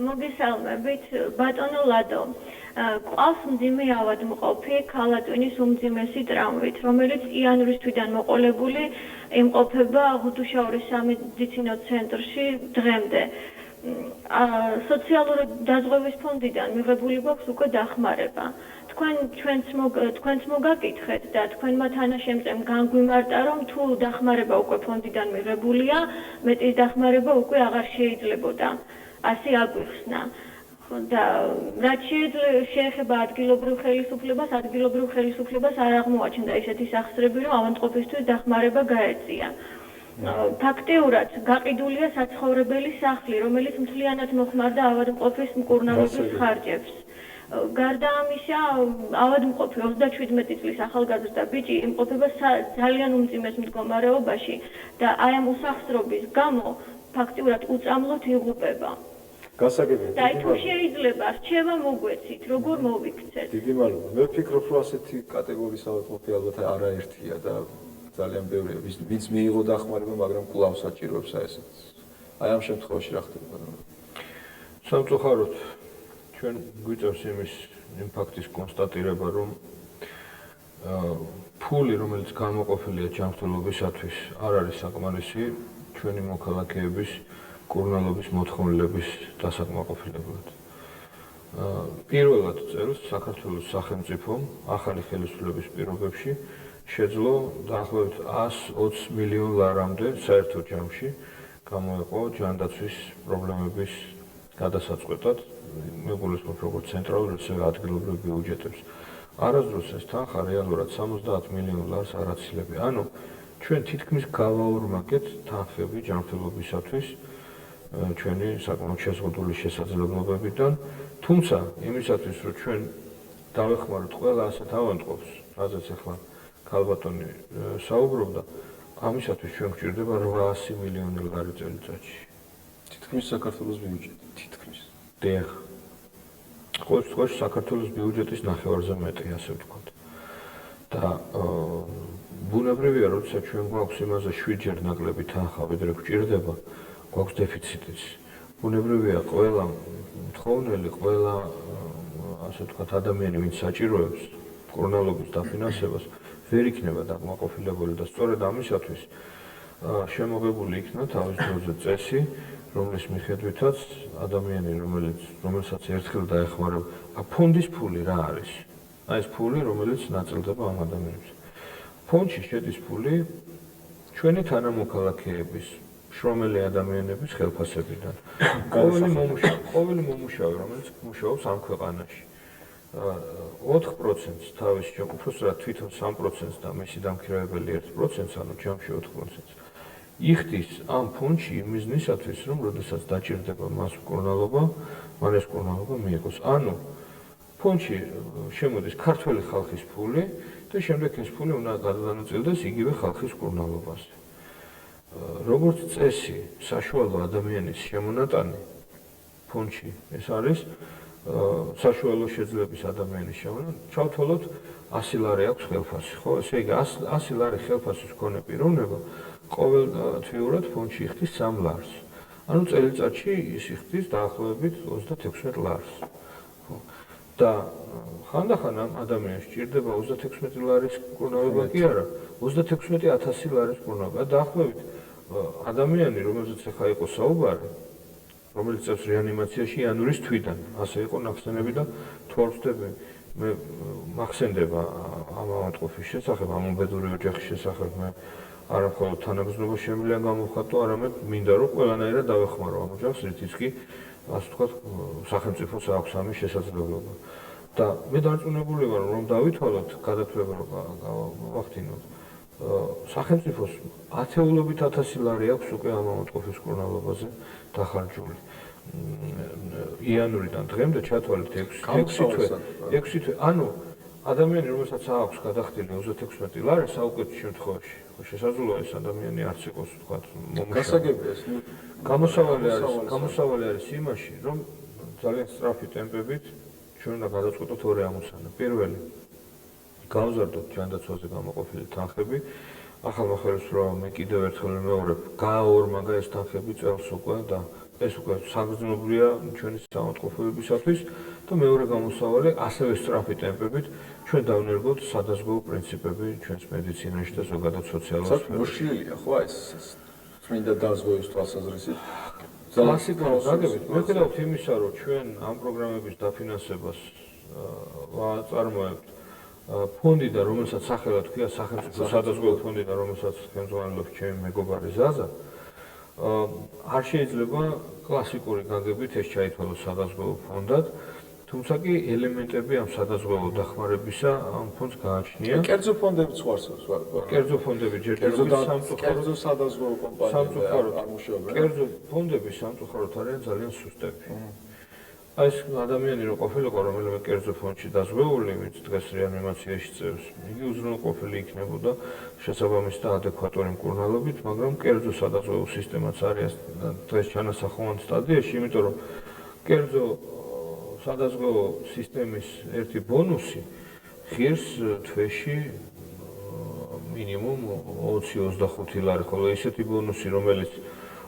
მოგესალმებით ბატონო ლადო. ყავს მძიმე ავადმყოფი ქალატვინის უმძიმესი ტრამვით, რომელიც იანვრის თვიდან მოყოლებული იმყოფება ღვთისმშობლის სამედიცინო ცენტრში დღემდე. სოციალური დაზღვევის ფონდიდან მიღებული გვაქვს უკვე დახმარება. თქვენც მოგაკითხეთ და თქვენმა თანაშემწემ განგვიმარტა, რომ თუ დახმარება უკვე ფონდიდან მიღებულია, მეტის დახმარება უკვე აღარ შეიძლებოდა. ასე აგვიხსნა. და რაც შეეხება ადგილობრივ ხელისუფლებას არ აღმოაჩნდა ისეთი სახსრები, რომ ავადმყოფისთვის დახმარება გაეწია. ფაქტიურად გაყიდულია საცხოვრებელი სახლი, რომელიც მთლიანად მოხმარდა ავადმყოფის მკურნალობის ხარჯებს. გარდა ამისა, ავადმყოფი 37 წლის ახალგაზრდა ბიჭი იმყოფება ძალიან უმძიმეს მდგომარეობაში და აი ამ უსახსრობის გამო ფაქტიურად უწამლოდ იღუპება. გასაგებია. და თუ შეიძლება რჩევა მოგვეცით, როგორ მოვიქცეთ. დიდი მადლობა. მე ვფიქრობ, რომ ასეთი კატეგორიის ავადმყოფი ალბათ არაერთია და ძალიან ბევრია, ვინც მიიღო დახმარება, მაგრამ კვლავ საჭიროებს ესეც. აი ამ შემთხვევაში რა ხდება? სამწუხაროდ ჩვენ გვიწევს იმ ფაქტის კონსტატირება, რომ ფული, რომელიც გამოყოფილია ჯანმრთელობისათვის, არ არის საკმარისი ჩვენი მოქალაქეების კურნალობის მოთხოვნილების დასაკმაყოფილებლად. პირველად წელს საქართველოს სახელმწიფომ ახალი ხელისუფლების პირობებში შეძლო დაახლოებით 120 მილიონ ლარამდე საერთო ჯამში გამოეყო ჯანდაცვის პრობლემების გადასაწყვეტად, მეგულისხმობ როგორც ცენტრალურ, ასევე ადგილობრივ ბიუჯეტებს. არასდროს ეს თანხა რეალურად 70 მილიონ ლარს არ აცილებია. ანუ ჩვენ თითქმის გავაორმაგეთ თანხები ჯანმრთელობისათვის ჩვენი საკმაოდ შეზღუდული შესაძლებლობებიდან, თუმცა იმისათვის, რომ ჩვენ დავეხმაროთ ყველა ასეთ ავადმყოფს, რაზეც ახლა ქალბატონი საუბრობდა, ამისათვის ჩვენ გვჭირდება 800 მილიონი ლარი წელიწადში. თითქმის საქართველოს ბიუჯეტი, თითქმის. დიახ. ყოველ შემთხვევაში საქართველოს ბიუჯეტის ნახევარზე მეტი, ასე ვთქვათ. და ბუნებრივია, როცა ჩვენ გვაქვს იმაზე 7-ჯერ ნაკლები თანხა, ვიდრე გვჭირდება, გვაქვს დეფიციტიც. ბუნებრივია, ყველა მთხოვნელი, ყველა ასე ვთქვათ, ადამიანი, ვინც საჭიროებს მკურნალობის დაფინანსებას, ვერ იქნება დაკმაყოფილებული და სწორედ ამისათვის შემოღებული იქნა თავის დროზე წესი, რომლის მიხედვითაც ადამიანი, რომელსაც ერთხელ დაეხმარება, ფონდის ფული რა არის? აი ეს ფული, რომელიც ნაწილდება ამ ადამიანებს. ფონდში შედის ფული ჩვენი თანამოქალაქეების, შრომელი ადამიანების ხელფასებიდან. ყოველი მომუშავე, რომელიც მუშაობს ამ ქვეყანაში, 4%-ს თავის უბრალოდ თვითონ 3%-ს და მისი დამქირავებელი 1%-ს, ანუ ჯამში 4%-ს იხდის ამ ფონდში იმ მიზნისათვის, რომ როდესაც დაჭირდება მას მკურნალობა, მან ეს მკურნალობა მიიღოს. ანუ ფონდში შემოდის ქართველი ხალხის ფული და შემდეგ ეს ფული უნდა გადაანაწილდეს იგივე ხალხის მკურნალობაზე. როგორც წესი, საშუალო ადამიანის შემონატანი ფონდში ეს არის საშუალო შეძლების ადამიანის შემონატანი, ჩავთვალოთ 100 ლარი აქვს ხელფასი, ხო? ესე იგი 100 ლარი ხელფასის მქონე პიროვნება ყოველთვიურად ფონდში იხდის 3 ლარს. ანუ წელიწადში ის იხდის დაახლოებით 36 ლარს. ხო? და ხანდახან ამ ადამიანს სჭირდება 36 ლარის მკურნალობა კი არა, 36,000 ლარის მკურნალობა. დაახლოებით ადამიანი, რომელზეც ახლა იყო საუბარი, რომელიც წევს რეანიმაციაში იანვრის თვიდან, ასე იყო ნახსენები და თუ არ ვწდები, მე მახსენდება ამ ავადმყოფის შესახებ, ამ უბედური ოჯახის შესახებ, მე არა მხოლოდ თანაგზნობა შემიძლია გამოვხატო, არამედ მინდა რომ ყველანაირად დავეხმარო ამ ოჯახს, რითიც კი ასე ვთქვათ, სახელმწიფოს აქვს ამის შესაძლებლობა. და მე დარწმუნებული ვარ, რომ დავითვალოთ გადათვლება გავახდინოთ. სახელმწიფოს ათეულობით ათასი ლარი აქვს უკვე ამ ავადმყოფის მკურნალობაზე დახარჯული. იანვრიდან დღემდე ჩათვალეთ 6 თვე. ანუ ადამიანი, რომელსაც აქვს გადახდილი 36 ლარი, საუკეთესო შემთხვევაში, შესაძლოა ეს ადამიანი არც იყოს, თქვა, გასაგებია ეს. გამოსავალი არის იმაში, რომ ძალიან სწრაფი ტემპებით ჩვენ უნდა გადავწყვეტოთ ორი ამოცანა. პირველი, გავზარდოთ ჯანდაცვაზე გამოყოფილი თანხები. ახალმა ხელისუფლებამ კიდევ ერთხელ მეორებ გააორმაგა ეს თანხები წელს უკვე და ეს უკვე საგრძნობია ჩვენი საავადმყოფოებისათვის და მეორე გამოსავალი ასევე სწრაფი ტემპებით ჩვენ დავნერგოთ სადაზღვევო პრინციპები ჩვენს მედიცინაში და ზოგადად სოციალურ სფეროში. მოშლილია ხო ეს წმინდა დაზღვევის თვალსაზრისით? კლასიკურად გაგებით, მიუხედავად იმისა, რომ ჩვენ ამ პროგრამების დაფინანსებას ვაწარმოებთ ფონდიდან, რომელსაც სახელად ჰქვია სახელმწიფო სადაზღვევო ფონდიდან, რომელსაც ხელმძღვანელობს ჩემი მეგობარი ზაზა, არ შეიძლება კლასიკური გაგებით ეს ჩაითვალოს სადაზღვევო ფონდად, თუმცა კი ელემენტები ამ სადაზღვევო დახმარებისა ამ ფონდს გააჩნია. კერძო ფონდებიც ხარ. კერძო ფონდები ჯერჯერობით კერძო სადაზღვევო კომპანიები არ მუშაობენ. კერძო ფონდები სამწუხაროდ არიან ძალიან სუსტები. აი ეს ადამიანი რო ყოფილიყო რომელიმე კერძო ფონდში დაზღვეული, ვინც დღეს რეანიმაციაში წევს, იგი უზრუნველყოფილი იქნებოდა შესაბამისი და ადეკვატური მკურნალობით, მაგრამ კერძო სადაზღვევო სისტემაც არის დღეს ჩანასახოვან სტადიაში, იმიტომ რომ კერძო სადაზღვევო სისტემის ერთი ბონუსი ღირს თვეში მინიმუმ 20-25 ლარი, ხოლო ისეთი ბონუსი, რომელიც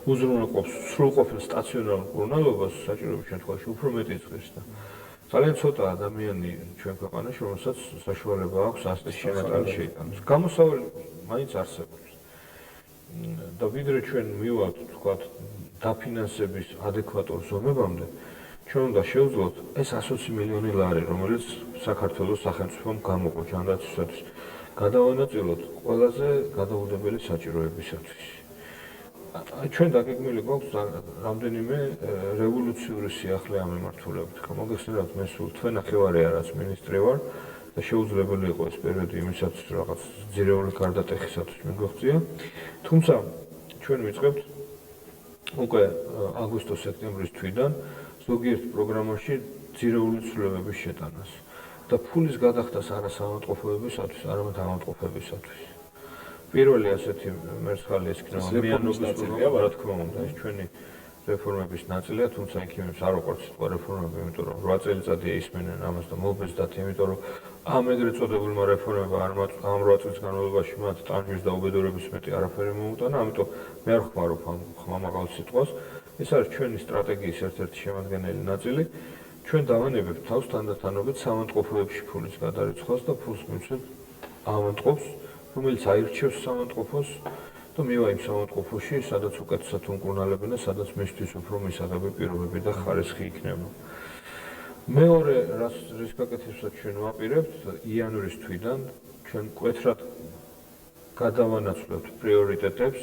უზრუნველყოფს სრულყოფილ სტაციონარულ მკურნალობას, საჭიროების შემთხვევაში უფრო მეტი ღირს და ძალიან ცოტა ადამიანი ჩვენ ქვეყანაში, რომელსაც საშუალება აქვს ასეთი შემოტანი შეიტანოს. გამოსავალი მაინც არსებობს. და ვიდრე ჩვენ მივავთ, თქვათ, დაფინანსების ადეკვატურ ზომებამდე, ჩვენ უნდა შევძლოთ ეს 120 მილიონი ლარი, რომელიც საქართველოს სახელმწიფომ გამოყო ჯანდაცვისათვის, გადავანაწილოთ ყველაზე გადაუდებელი საჭიროებისათვის. ჩვენ დაგეგმილი გვაქვს რამდენიმე რევოლუციური სიახლე ამ მიმართულებით. მოგეხსენებათ, მე სულ თვე ნახევარი არაც მინისტრი ვარ და შეუძლებელი იყო ეს პერიოდი იმისათვის, რაღაც ძირეული გარდატეხისათვის მიგვეღწია. თუმცა ჩვენ ვიწყებთ უკვე აგვისტო-სექტემბრის თვიდან ზოგიერთ პროგრამაში ძირეული ცვლილებების შეტანას და ფულის გადახდას არა საავადმყოფოებისათვის, არამედ ავადმყოფებისათვის. პირველი ასეთი მერცხალი ეს იქნება მიანობის ნაწილია, რა თქმა უნდა, ეს ჩვენი რეფორმების ნაწილია, თუმცა იქიმებს არ უყვართ სიტყვა რეფორმები, იმიტომ რომ 8 წელიწადია ისმენენ ამას და მობეზდათ, იმიტომ რომ ამ ეგრეთ წოდებულმა რეფორმებმა ამ 8 წლის განმავლობაში მათ ტანჯვის და უბედურების მეტი არაფერი მოუტანა, ამიტომ მე არ ხმარობ ამ ხმამაღალ სიტყვას. ეს არის ჩვენი სტრატეგიის ერთ-ერთი შემადგენელი ნაწილი. ჩვენ დავანებებთ თავს თანდათანობით საავადმყოფოებში ფულის გადარიცხვას და ფულს მივცემთ ავადმყოფს, რომელიც აირჩევს საავადმყოფოს და მივა იმ საავადმყოფოში, სადაც უკეთესად უმკურნალებენ და სადაც მისთვის უფრო მისაღები პირობები და ხარისხი იქნება. მეორე, რის გაკეთებსაც ჩვენ ვაპირებთ, იანვრის თვიდან ჩვენ მკვეთრად გადავანაცვლებთ პრიორიტეტებს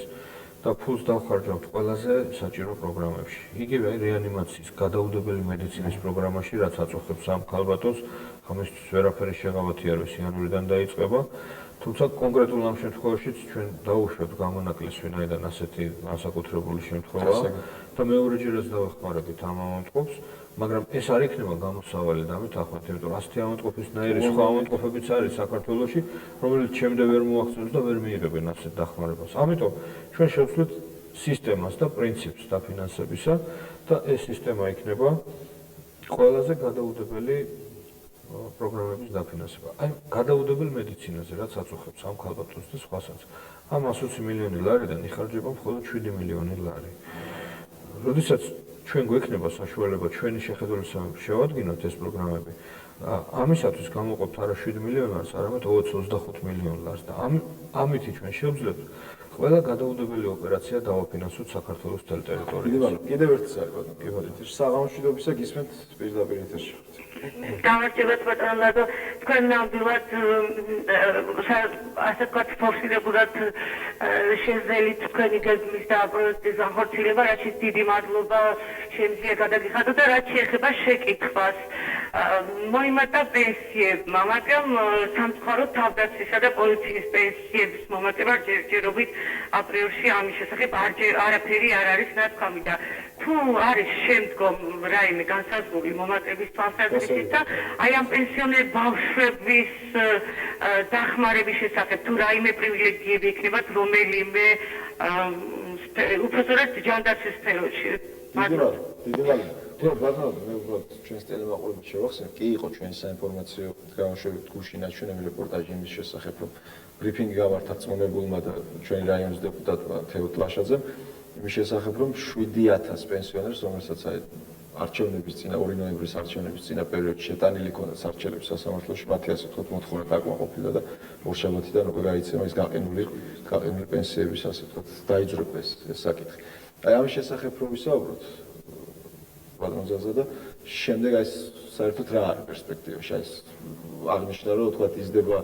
და ფულს დავხარჯავთ ყველაზე საჭირო პროგრამებში. იგივე რეანიმაციის გადაუდებელი მედიცინის პროგრამაში, რაც აწუხებს ამ ქალბატონს, ამისთვის ვერაფერი შეღავათი არ არის, იანვრიდან დაიწყება. თუმცა კონკრეტულ ამ შემთხვევაშიც ჩვენ დავუშვებთ გამონაკლისს, ვინაიდან ასეთი განსაკუთრებული შემთხვევაა და მეორეჯერაც დავეხმარებით ამ ავადმყოფს, მაგრამ ეს არ იქნება გამოსავალი და მეთანხმეთ, იმიტომ რომ ასეთი ავადმყოფისნაირი სხვა ავადმყოფებიც არის საქართველოში, რომელიც ჩემდე ვერ მოახსენებს და ვერ მიიღებენ ასეთ დახმარებას. ამიტომ ჩვენ შევცვლით სისტემას და პრინციპს დაფინანსებისა და ეს სისტემა იქნება ყველაზე გადაუდებელი პროგრამების დაფინანსება. აი, გადაუდებელ მედიცინაზე, რაც აწუხებს ამ ქალბატონს და სხვასაც. ამ 120 მილიონი ლარიდან იხარჯება მხოლოდ 7 მილიონი ლარი. როდესაც ჩვენ გვექნება საშუალება ჩვენი შეხედულისამებრ შევადგინოთ ეს პროგრამები, ამისათვის გამოყოფთ არა 7 მილიონ ლარს, არამედ 25 მილიონ ლარს და ამითი ჩვენ შევძლებთ ყველა გადაუდებელი ოპერაცია დავაფინანსოთ საქართველოს მთელ დიდი ტერიტორიაზე. მადლობა. კიდევ ერთი საერთოდ. საღამოშიდობისა გისმენთ პირდაპირ ეთერში. გამარჯობა ბატონო ლადო, თქვენ ნამდვილად ასე ვთქვათ ფორსირებულად შეძლებით თქვენი გეგმის და პროექტის განხორციელება, რაშიც დიდი მადლობა შემიძლია გადაგიხადო და რაც შეეხება შეკითხვას. მოიმატა პენსიებმა, მაგრამ სამწუხაროდ თავდაცვისა და პოლიციის პენსიების მომატება ჯერჯერობით აპრიორში ამის შესახებ არაფერი არ არის ნათქვამი და თუ არის შემდგომ რაიმე განსაზღვრული მომატების თვალსაზრისით და აი ამ პენსიონერ ბავშვების დახმარების შესახებ თუ რაიმე პრივილეგიები იქნებათ რომელიმე უпростоრად ჯანდაცვის სფეროში. დიდი მადლობა. ბატონო, მე უბრალოდ ჩვენს ტელემაყურებლებს შევახსენებ, კი იყო ჩვენი საინფორმაციო გამოშვებით გუშინ ნაჩვენები რეპორტაჟი იმის შესახებ, რომ ბრიფინგი გამართა წმობებულმა და ჩვენი რაიონის დეპუტატმა თეო ტლაშაძემ იმის შესახებ, რომ 7000 პენსიონერს, რომელსაც აი არჩევნების წინა 2 ნოემბრის არჩევნების წინა პერიოდში შეტანილი ქონდათ არჩევნების სასამართლოში, მათი ასე ვთქვათ მოთხოვნა დაკმაყოფილა და ორშაბათიდან უკვე გაიცემა ის გაყინული პენსიების ასე ვთქვათ დაიძრება ეს საკითხი. აი ამის შესახებ რომ ვისაუბროთ ბატონზაზე და შემდეგ აი საერთოდ რა არის პერსპექტივაში აი აღნიშნა რომ თქვა იზრდება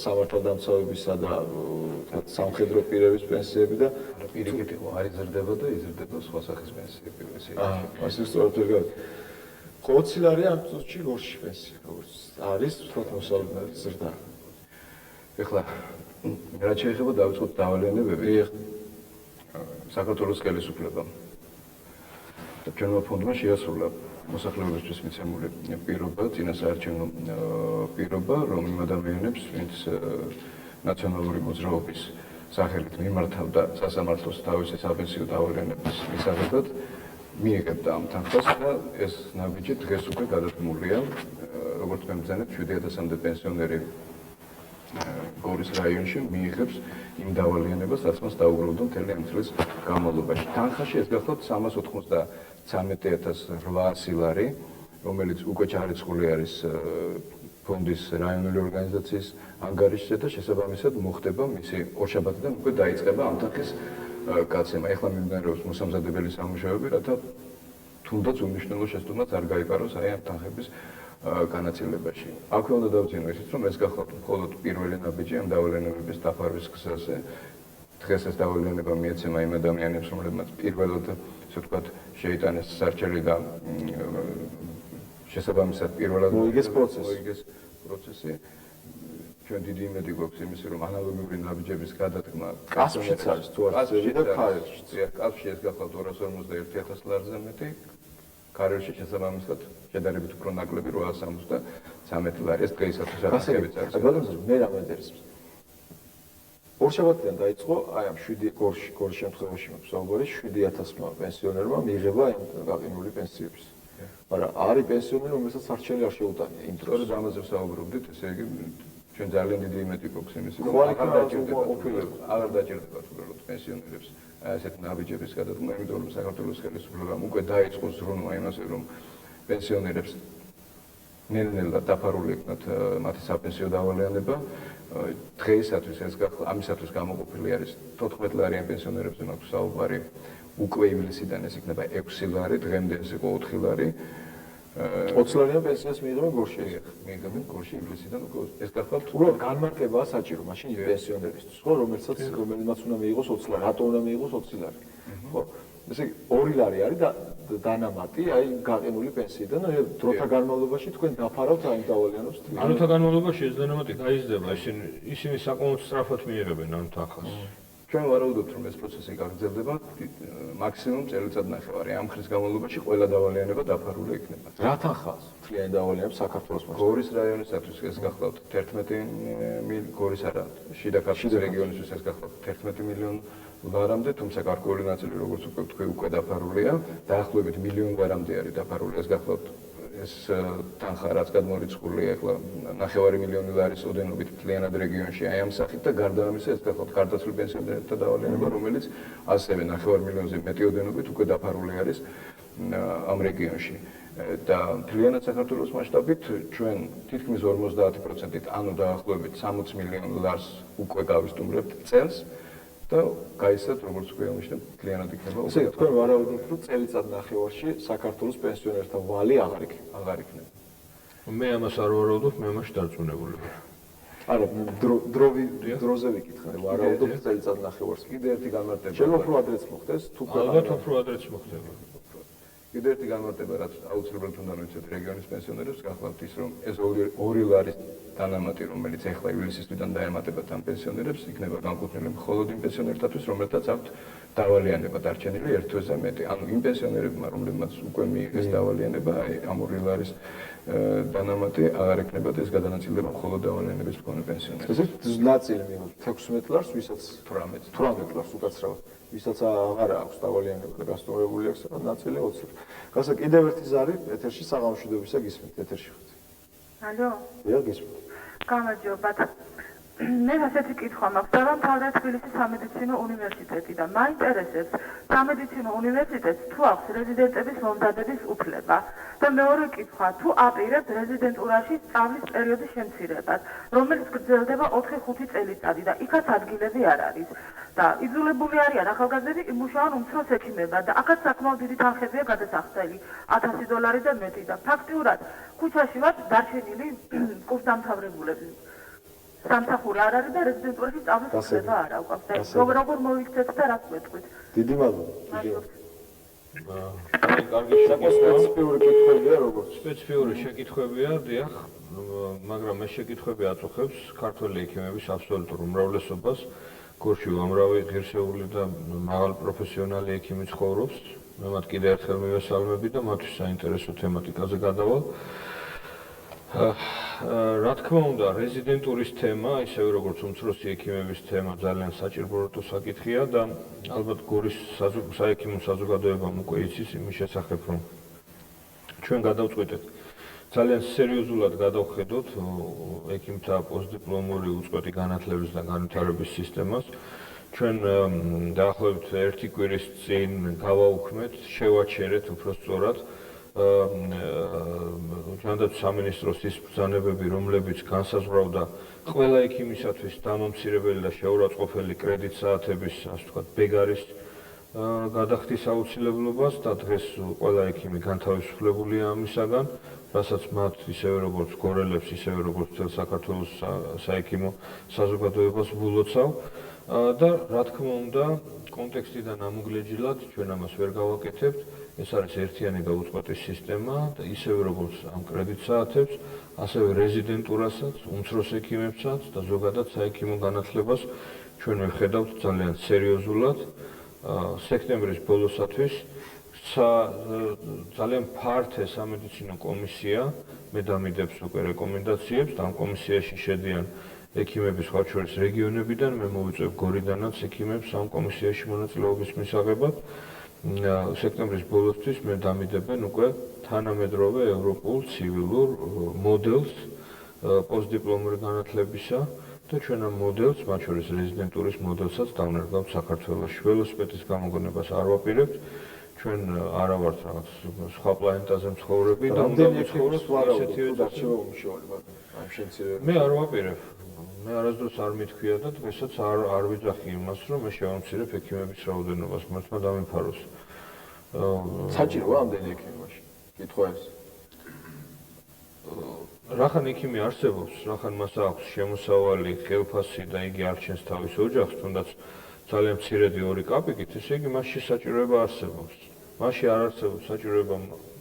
სამართალდამცავებისა და თქვა სამხედრო პირების პენსიები და პირიქით იყო არ იზრდება და იზრდება სხვა სახის პენსიები ესე ასე სწორად ვერ გავიგე. ხო 20 ლარი ამ წუთში გორში პენსია როგორც არის თქვა მოსალოდნელი ზრდა. ეხლა რაც შეეხება დავიწყოთ დავალიანებები საქართველოს ხელისუფლებამ და ჩვენმა ფონდმა შეასრულა მოსახლეობისთვის მიცემული პირობა, წინასაარჩევნო პირობა, რომ იმ ადამიანებს, ვინც ნაციონალური მოძრაობის სახელით მიმართავდა სასამართლოს თავისი საპენსიო დავალიანების მისაღებად, მიიღებდა ამ თანხას და ეს ნაბიჯი დღეს უკვე გადადგმულია, როგორც მე მგზავნებ 7000-მდე პენსიონერი გორის რაიონში მიიღებს იმ დავალიანებას, რაც მას დაუგროვდა მთელი ამ წლის განმავლობაში. თანხაში ეს გახლავთ 393,800 ლარი, რომელიც უკვე ჩარიცხული არის ფონდის რაიონული ორგანიზაციის ანგარიშზე და შესაბამისად მოხდება მისი ორშაბათიდან უკვე დაიწყება ამ თანხის გაცემა. ეხლა მიმდინარეობს მოსამზადებელი სამუშაოები, რათა თუნდაც უმნიშვნელო შესტუმრაც არ გაიპაროს აი ამ თანხების განაწილებაში. აქვე უნდა დავძინო ისიც, რომ ეს გახლავთ მხოლოდ პირველი ნაბიჯი ამ დავალიანებების დაფარვის გზაზე. დღეს ეს დავალიანება მიეცემა იმ ადამიანებს, რომლებმაც პირველად, ასე ვთქვათ, შეიტანეს სარჩელი და შესაბამისად პირველად მოიგეს პროცესი. ჩვენ დიდი იმედი გვაქვს იმისი, რომ ანალოგიური ნაბიჯების გადადგმა კასპშიც არის თუ არ წერილი და ქარელშიც. კასპში ეს გახლავთ 251,000 ლარზე მეტი. ქარელში შესაბამისად შედარებით უფრო ნაკლები 873 ლარი. ეს დღეისათვის აფასებიც არის. ბატონო, მე რა მენტერესებს. ორშაბათიდან დაიწყო აი ამ 7 გორის შემთხვევაში მსაუბარი 7000-მა პენსიონერმა მიიღება ამ გაყინული პენსიების. მაგრამ არის პენსიონერი, რომელსაც არჩელი არ შეუტანია იმ დროს. სწორედ ამაზე ვსაუბრობდით, ესე იგი ჩვენ ძალიან დიდი იმედი გვაქვს იმისი, რომ აღარ დაჭირდება უბრალოდ პენსიონერებს ასეთ ნაბიჯების გადადგმა, იმიტომ რომ საქართველოს ხელისუფლებამ უკვე დაიწყო ზრუნვა იმაზე, რომ პენსიონერებს ნელ-ნელა დაფარული იქნათ მათი საპენსიო დავალიანება. დღეისათვის ეს ამისათვის გამოყოფილი არის 14 ლარიან პენსიონერებზე მაქვს საუბარი. უკვე ივლისიდან ეს იქნება 6 ლარი, დღემდე ეს იყო 4 ლარი. 20 ლარიან პენსიას მიიღებენ გორში. მიიღებენ გორში ივლისიდან უკვე ეს გახლავთ უბრალოდ განმარტებაა საჭირო მაშინ პენსიონერისთვის, ხო, რომელმაც უნდა მიიღოს 20 ლარი, რატო უნდა მიიღოს 20 ლარი. ხო. ესე იგი 2 ლარი არის დანამატი აი გაყინული პენსიიდან, დროთა განმავლობაში თქვენ დაფარავთ აი დავალიანებს. დროთა განმავლობაში ეს დანამატი გაიზრდება, ისინი საკმაოდ სწრაფად მიიღებენ ამ თანხას. ჩვენ ვარაუდობთ, რომ ეს პროცესი გაგრძელდება მაქსიმუმ წელიწადნახევარი. ამ ხნის განმავლობაში ყველა დავალიანება დაფარული იქნება. რა თანხაა მთლიანი დავალიანება საქართველოს მასშტაბით? გორის რაიონისათვის ეს გახლავთ 11 გორის არა, შიდა ქართლის რეგიონისთვის ეს გახლავთ 11 მილიონი ლარამდე, თუმცა გარკვეული ნაწილი, როგორც უკვე ვთქვი, უკვე დაფარულია. დაახლოებით მილიონი ლარამდე არის დაფარული. ეს გახლავთ ეს თანხა, რაც გადმორიცხულია, ახლა 9 მილიონი ლარის ოდენობით მთლიანად რეგიონში აი ამ სახით და გარდა ამისა ეს გახლავთ გარდაცვლილ პენსიონერთა დავალიანება, რომელიც ასევე 9 მილიონზე მეტი ოდენობით უკვე დაფარული არის ამ რეგიონში. და მთლიანად საქართველოს მასშტაბით ჩვენ თითქმის 50%-ით, ანუ დაახლოებით 60 მილიონ ლარს უკვე გავისტუმრებთ წელს. და გაიცათ როგორც უკვე აღნიშნეთ, მთლიანად იქნება. ესე იგი, თქვენ ვარაუდობთ, რომ წელიწად ნახევარში საქართველოს პენსიონერთა ვალი აღარ იქნება. მე ამას არ ვარაუდობ, მე ამაში დარწმუნებული ვარ. არა, დროზე ვიკითხე, ვარაუდობთ წელიწად ნახევარს. კიდე ერთი განმარტება. შეიძლება უფრო ადრეც მოხდეს, თუ ალბათ უფრო ადრეც მოხდება. კიდე ერთი განმარტება, რაც აუცილებლად უნდა ვიცოთ რეგიონის პენსიონერებს, გახლავთ ის, რომ ეს ორი ლარის დანამატი, რომელიც ახლა ივლისის თვიდან დაემატებათ ამ პენსიონერებს, იქნება განკუთვნილი მხოლოდ იმ პენსიონერთათვის, რომელთაც აქვთ დავალიანება დარჩენილი 1 თვეზე მეტი. ანუ იმ პენსიონერებმა, რომლებმაც უკვე მიიღეს დავალიანება, ამ ორი ლარის დანამატი აღარ ექნებათ, ეს გადანაწილდება მხოლოდ დავალიანების მქონე პენსიონერებს. ესე ნაწილი მიიღებს 16 ლარს, ვისაც 18 ლარს უკაცრავად. ვისაც აღარ აქვს დავალიანება და გასტუმრებული აქვს, ნაწილი 20. გასა კიდევ ერთი ზარი ეთერში საღამოშვიდობისა გისმენთ, ეთერში ხართ. ალო? დიახ, გისმენთ. გამარჯობათ. მე ასეთი კითხვა მაქვს, დავამთავრე თბილისის სამედიცინო უნივერსიტეტი და მაინტერესებს სამედიცინო უნივერსიტეტს თუ აქვს რეზიდენტების მომზადების უფლება. და მეორე კითხვა, თუ აპირებთ რეზიდენტურაში სწავლის პერიოდის შემცირებას, რომელიც გრძელდება 4-5 წელიწადი და იქაც ადგილები არ არის. და იძულებული არიან ახალგაზრდები იმუშაონ უმცროს ექიმებად და აქაც საკმაოდ დიდი თანხებია გადასახდელი, $1000 და მეტი და ფაქტიურად ქუჩაში ვართ დარჩენილი კურსდამთავრებულები. სამსახური არ არის და რეზიდენტურაში სწავლის უფლება არ აქვს და როგორ მოიქცეთ და რა გვეტყვით. დიდი მადლობა. კარგი სპეციფიური კითხვებია როგორც? სპეციფიური შეკითხვებია, დიახ, მაგრამ ეს შეკითხვები აწუხებს ქართველი ექიმების აბსოლუტურ უმრავლესობას. გორში უამრავი ღირსეული და მაღალ პროფესიონალი ექიმი ცხოვრობს. მე მათ კიდევ ერთხელ მივესალმები და მათთვის საინტერესო თემატიკაზე გადავალ. რა თქმა უნდა, რეზიდენტურის თემა, ისევე როგორც უმცროსი ექიმების თემა, ძალიან საჭირო საკითხია და ალბათ გორის საექიმო საზოგადოებამ უკვე იცის იმის შესახებ, რომ ჩვენ გადავწყვეტეთ ძალიან სერიოზულად გადავხედოთ ექიმთა პოსტდიპლომური უწყვეტი განათლების და განვითარების სისტემას. ჩვენ დაახლოებით 1 კვირის წინ გავაუქმეთ, შევაჩერეთ უფრო სწორად ჯანდაცვის სამინისტროს ის ბრძანებები, რომლებიც განსაზღვრავდა ყველა ექიმისათვის დამამცირებელი და შეურაცხყოფელი კრედიტ საათების, ასე ვთქვათ, ბეგარის გადახდის აუცილებლობას და დღეს ყველა ექიმი განთავისუფლებულია ამისაგან, რასაც მათ ისევე როგორც გორელებს, ისევე როგორც მთელ საქართველოს საექიმო საზოგადოებას ვულოცავ და რა თქმა უნდა, კონტექსტიდან ამოგლეჯილად ჩვენ ამას ვერ გავაკეთებთ. ეს არის ერთიანი და უწყვეტი სისტემა და ისევე როგორც ამ კრედიტ საათებს, ასევე რეზიდენტურასაც, უმცროს ექიმებსაც და ზოგადად საექიმო განათლებას ჩვენ ვხედავთ ძალიან სერიოზულად. სექტემბრის ბოლოსათვის ძალიან ფართე სამედიცინო კომისია მე დამიდებს უკვე რეკომენდაციებს და ამ კომისიაში შედიან ექიმები სხვა შორის რეგიონებიდან, მე მოვიწევ გორიდანაც ექიმებს ამ კომისიაში მონაწილეობის მისაღებად. სექტემბრის ბოლოსთვის მე დამიდებენ უკვე თანამედროვე ევროპულ ცივილურ მოდელს პოსტდიპლომური განათლებისა და ჩვენ ამ მოდელს, მათ შორის რეზიდენტურის მოდელსაც დავნერგავთ საქართველოში. ველოსიპედის გამოგონებას არ ვაპირებთ. ჩვენ არა ვართ რაღაც სხვა პლანეტაზე მცხოვრები და უნდა ვიცხოვროთ ისეთი მე არ ვაპირებ. მე არასდროს არ მithქვია და დღესაც არ ვიძახი იმას, რომ მე შევამცირებ ექიმების რაოდენობას, ღმერთმა დამიფაროს. საჭიროა ამდენი ექიმი მაშინ? კითხვა ეს. რახან ექიმი არსებობს, რახან მას აქვს შემოსავალი, ხელფასი და იგი არჩენს თავის ოჯახს, თუნდაც ძალიან მცირედი 2 კაპიკით, ესე იგი მასში საჭიროება არსებობს. მასში არ არსებობს საჭიროება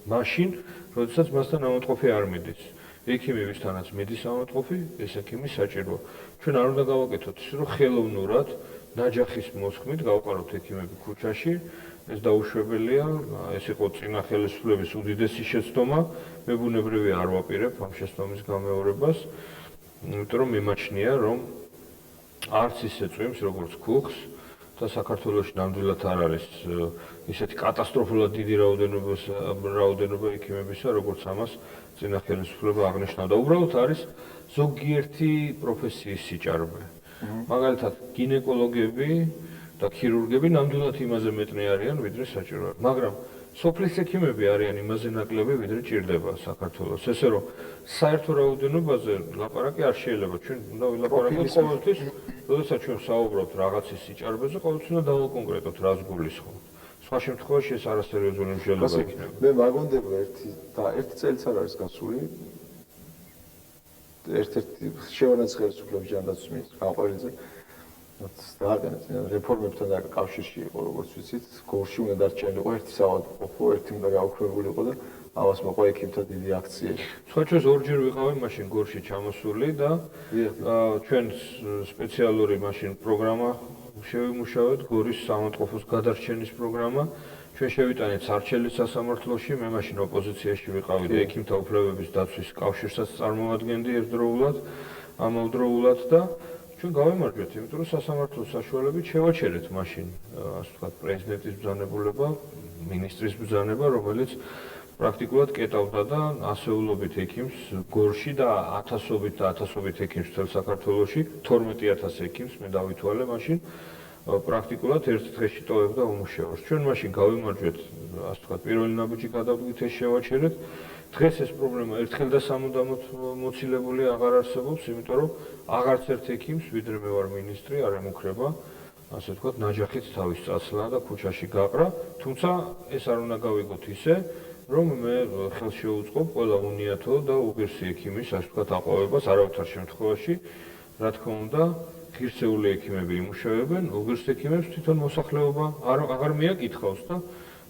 მაშინ, როდესაც მასთან ამოტყოფი არ მიდის. ექიმი ვისთანაც მიდის ამოტყოფი, ეს ექიმი საჭიროა. ჩვენ არ უნდა გავაკეთოთ ის, რომ ხელოვნურად ნაჯახის მოსხმით გავყაროთ ექიმები ქუჩაში, ეს დაუშვებელია, ეს იყო წინა ხელისუფლების უდიდესი შეცდომა, მე ბუნებრივია არ ვაპირებ ამ შეცდომის გამეორებას, იმიტომ რომ მიმაჩნია, რომ არც ისე წვიმს, როგორც ქუხს და საქართველოში ნამდვილად არ არის ისეთი კატასტროფულად დიდი რაოდენობა ექიმებისა, როგორც ამას წინა ხელისუფლება აღნიშნავდა. უბრალოდ არის ზოგიერთი პროფესიის სიჭარბე. მაგალითად, გინეკოლოგები და ქირურგები ნამდვილად იმაზე მეტნი არიან, ვიდრე საჭიროა. მაგრამ სოფლის ექიმები არიან იმაზე ნაკლები, ვიდრე ჭირდება საქართველოს. ესე რომ საერთო რაოდენობაზე ლაპარაკი არ შეიძლება. ჩვენ უნდა ვილაპარაკოთ ყოველთვის, როდესაც ჩვენ საუბრობთ რაღაცის სიჭარბეზე, ყოველთვის უნდა დავაკონკრეტოთ რას გულისხმობთ. სხვა შემთხვევაში ეს არასერიოზული მსჯელობა იქნება. მე მაგონდება ერთი წელიც არ არის გასული. ერთ-ერთი შევარდნაძის ხელისუფლების ჯანდაცვის მინისტრი გამყარიძე რეფორმებთან კავშირში იყო, როგორც ვიცით, გორში უნდა დარჩენილიყო ერთი საავადმყოფო, ერთი უნდა გაუქმებულიყო და ამას მოყვა ექიმთა დიდი აქცია. სხვაჩვენს ორჯერ ვიყავი მაშინ გორში ჩამოსული და ჩვენ სპეციალური მაშინ პროგრამა შევიმუშავეთ, გორის საავადმყოფოს გადარჩენის პროგრამა. ჩვენ შევიტანეთ სარჩელის სასამართლოში, მე მაშინ ოპოზიციაში ვიყავი და ექიმთა უფლებების დაცვის კავშირსაც წარმოადგენდი ერთდროულად, ამავდროულად და ჩვენ გავიმარჯვეთ, იმიტომ რომ სასამართლოს საშუალებით შევაჩერეთ მაშინ, ასე ვთქვათ, პრეზიდენტის ბრძანებულება, მინისტრის ბრძანება, რომელიც პრაქტიკულად კეტავდა და ასეულობით ექიმს გორში და ათასობით ექიმს მთელ საქართველოში, 12000 ექიმს მე დავითვალე მაშინ პრაქტიკულად ერთ დღეში ტოვებდა უმუშევრს. ჩვენ მაშინ გავიმარჯვეთ, ასე ვთქვათ, პირველი ნაბიჯი გადავდგით, ეს შევაჩერეთ. დღეს ეს პრობლემა ერთხელ და სამუდამოდ მოცილებული აღარ არსებობს, იმიტომ რომ აღარც ერთ ექიმს, ვიდრე მე ვარ მინისტრი, არ ემუქრება, ასე ვთქვათ, ნაჯახით თავის წასვლა და ქუჩაში გაყრა, თუმცა ეს არ უნდა გავიგოთ ისე, რომ მე ხელს შევუწყობ ყველა უნიათო და უღირსი ექიმის, ასე ვთქვათ, აყვავებას არავითარ შემთხვევაში, რა თქმა უნდა, ღირსეული ექიმები იმუშავებენ, უღირს ექიმებს თვითონ მოსახლეობა აღარ მიაკითხავს და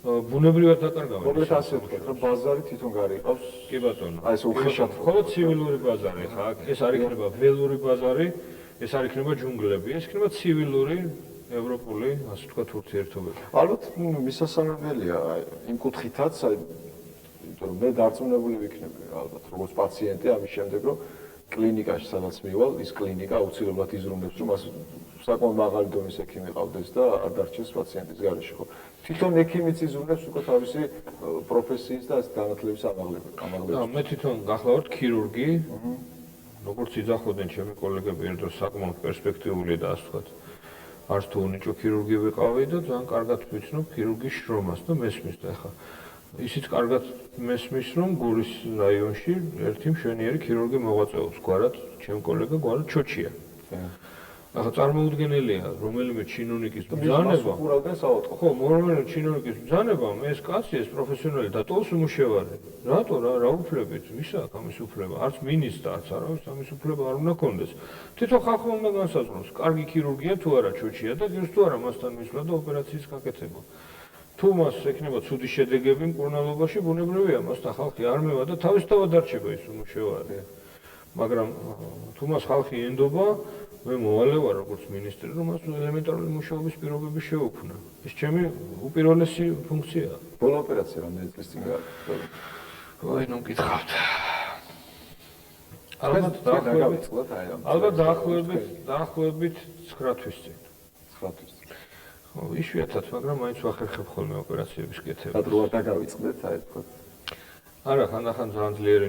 ბუნებრივად დაკარგავენ. მოკლედ ასე ვთქვათ, რომ ბაზარი თვითონ გარიყავს. კი ბატონო. აი ეს უხეშად მხოლოდ ცივილური ბაზარი ხა, ეს არ იქნება ველური ბაზარი, ეს არ იქნება ჯუნგლები, ეს იქნება ცივილური ევროპული, ასე ვთქვათ, ურთიერთობები. ალბათ მისასალმებელია იმ კუთხითაც, იმიტომ რომ მე დარწმუნებული ვიქნები ალბათ როგორც პაციენტი ამის შემდეგ, რომ კლინიკაში სადაც მივალ, ის კლინიკა აუცილებლად იზრუნებს, რომ მას საკმაოდ მაღალი დონის ექიმი ყავდეს და არ დარჩეს პაციენტის გარეშე, ხო? თვითონ ექიმიც იზრუნებს უკვე თავისი პროფესიის და განათლების ამაღლებას. მე თვითონ გახლავართ ქირურგი, როგორც იძახოდნენ ჩემი კოლეგები, ერთ დროს საკმაოდ პერსპექტიული და ასე ვთქვათ, არც თუ უნიჭო ქირურგი ვიყავი და ძალიან კარგად ვიცნობ ქირურგის შრომას და მესმის და ახლა ისიც კარგად მესმის, რომ გურის რაიონში ერთი მშვენიერი ქირურგი მოღვაწეობს, გვარად, ჩემ კოლეგა გვარად ჩოჩია. ახლა წარმოუდგენელია, რომელიმე ჩინოვნიკის ბრძანება. ხო, რომელიმე ჩინოვნიკის ბრძანებამ ეს კაცი, ეს პროფესიონალი დატოვოს უმუშევარი. რატო რა უფლებით? ვისა აქვს ამის უფლება? არც მინისტრს არავის ამის უფლება არ უნდა ქონდეს. თვითონ ხალხმა უნდა განსაზღვროს, კარგი ქირურგია თუ არა ჩოჩია და ღირს თუ არა მასთან მისვლა და ოპერაციის გაკეთება. თუ მას ექნება ცუდი შედეგები მკურნალობაში, ბუნებრივია, მასთან ხალხი არ მევა და თავისთავად დარჩება ის უმუშევარი. მაგრამ თუ მას ხალხი ენდობა, მე მოვალე ვარ როგორც მინისტრი, რომ მას ელემენტარული მუშაობის პირობები შეუქმნა. ეს ჩემი უპირველესი ფუნქციაა. ბოლო ოპერაცია რამდენი წლის წინ გააკეთა? აი, ნუ მკითხავთ. ალბათ დაახლოებით 9 თვის წინ. 9 თვის. ხო, იშვიათად, მაგრამ მაინც ვახერხებ ხოლმე ოპერაციების კეთებას. რატო არ დაგავიწყდეთ, აი თქო. არა, ხანდახან ძალიან ძლიერი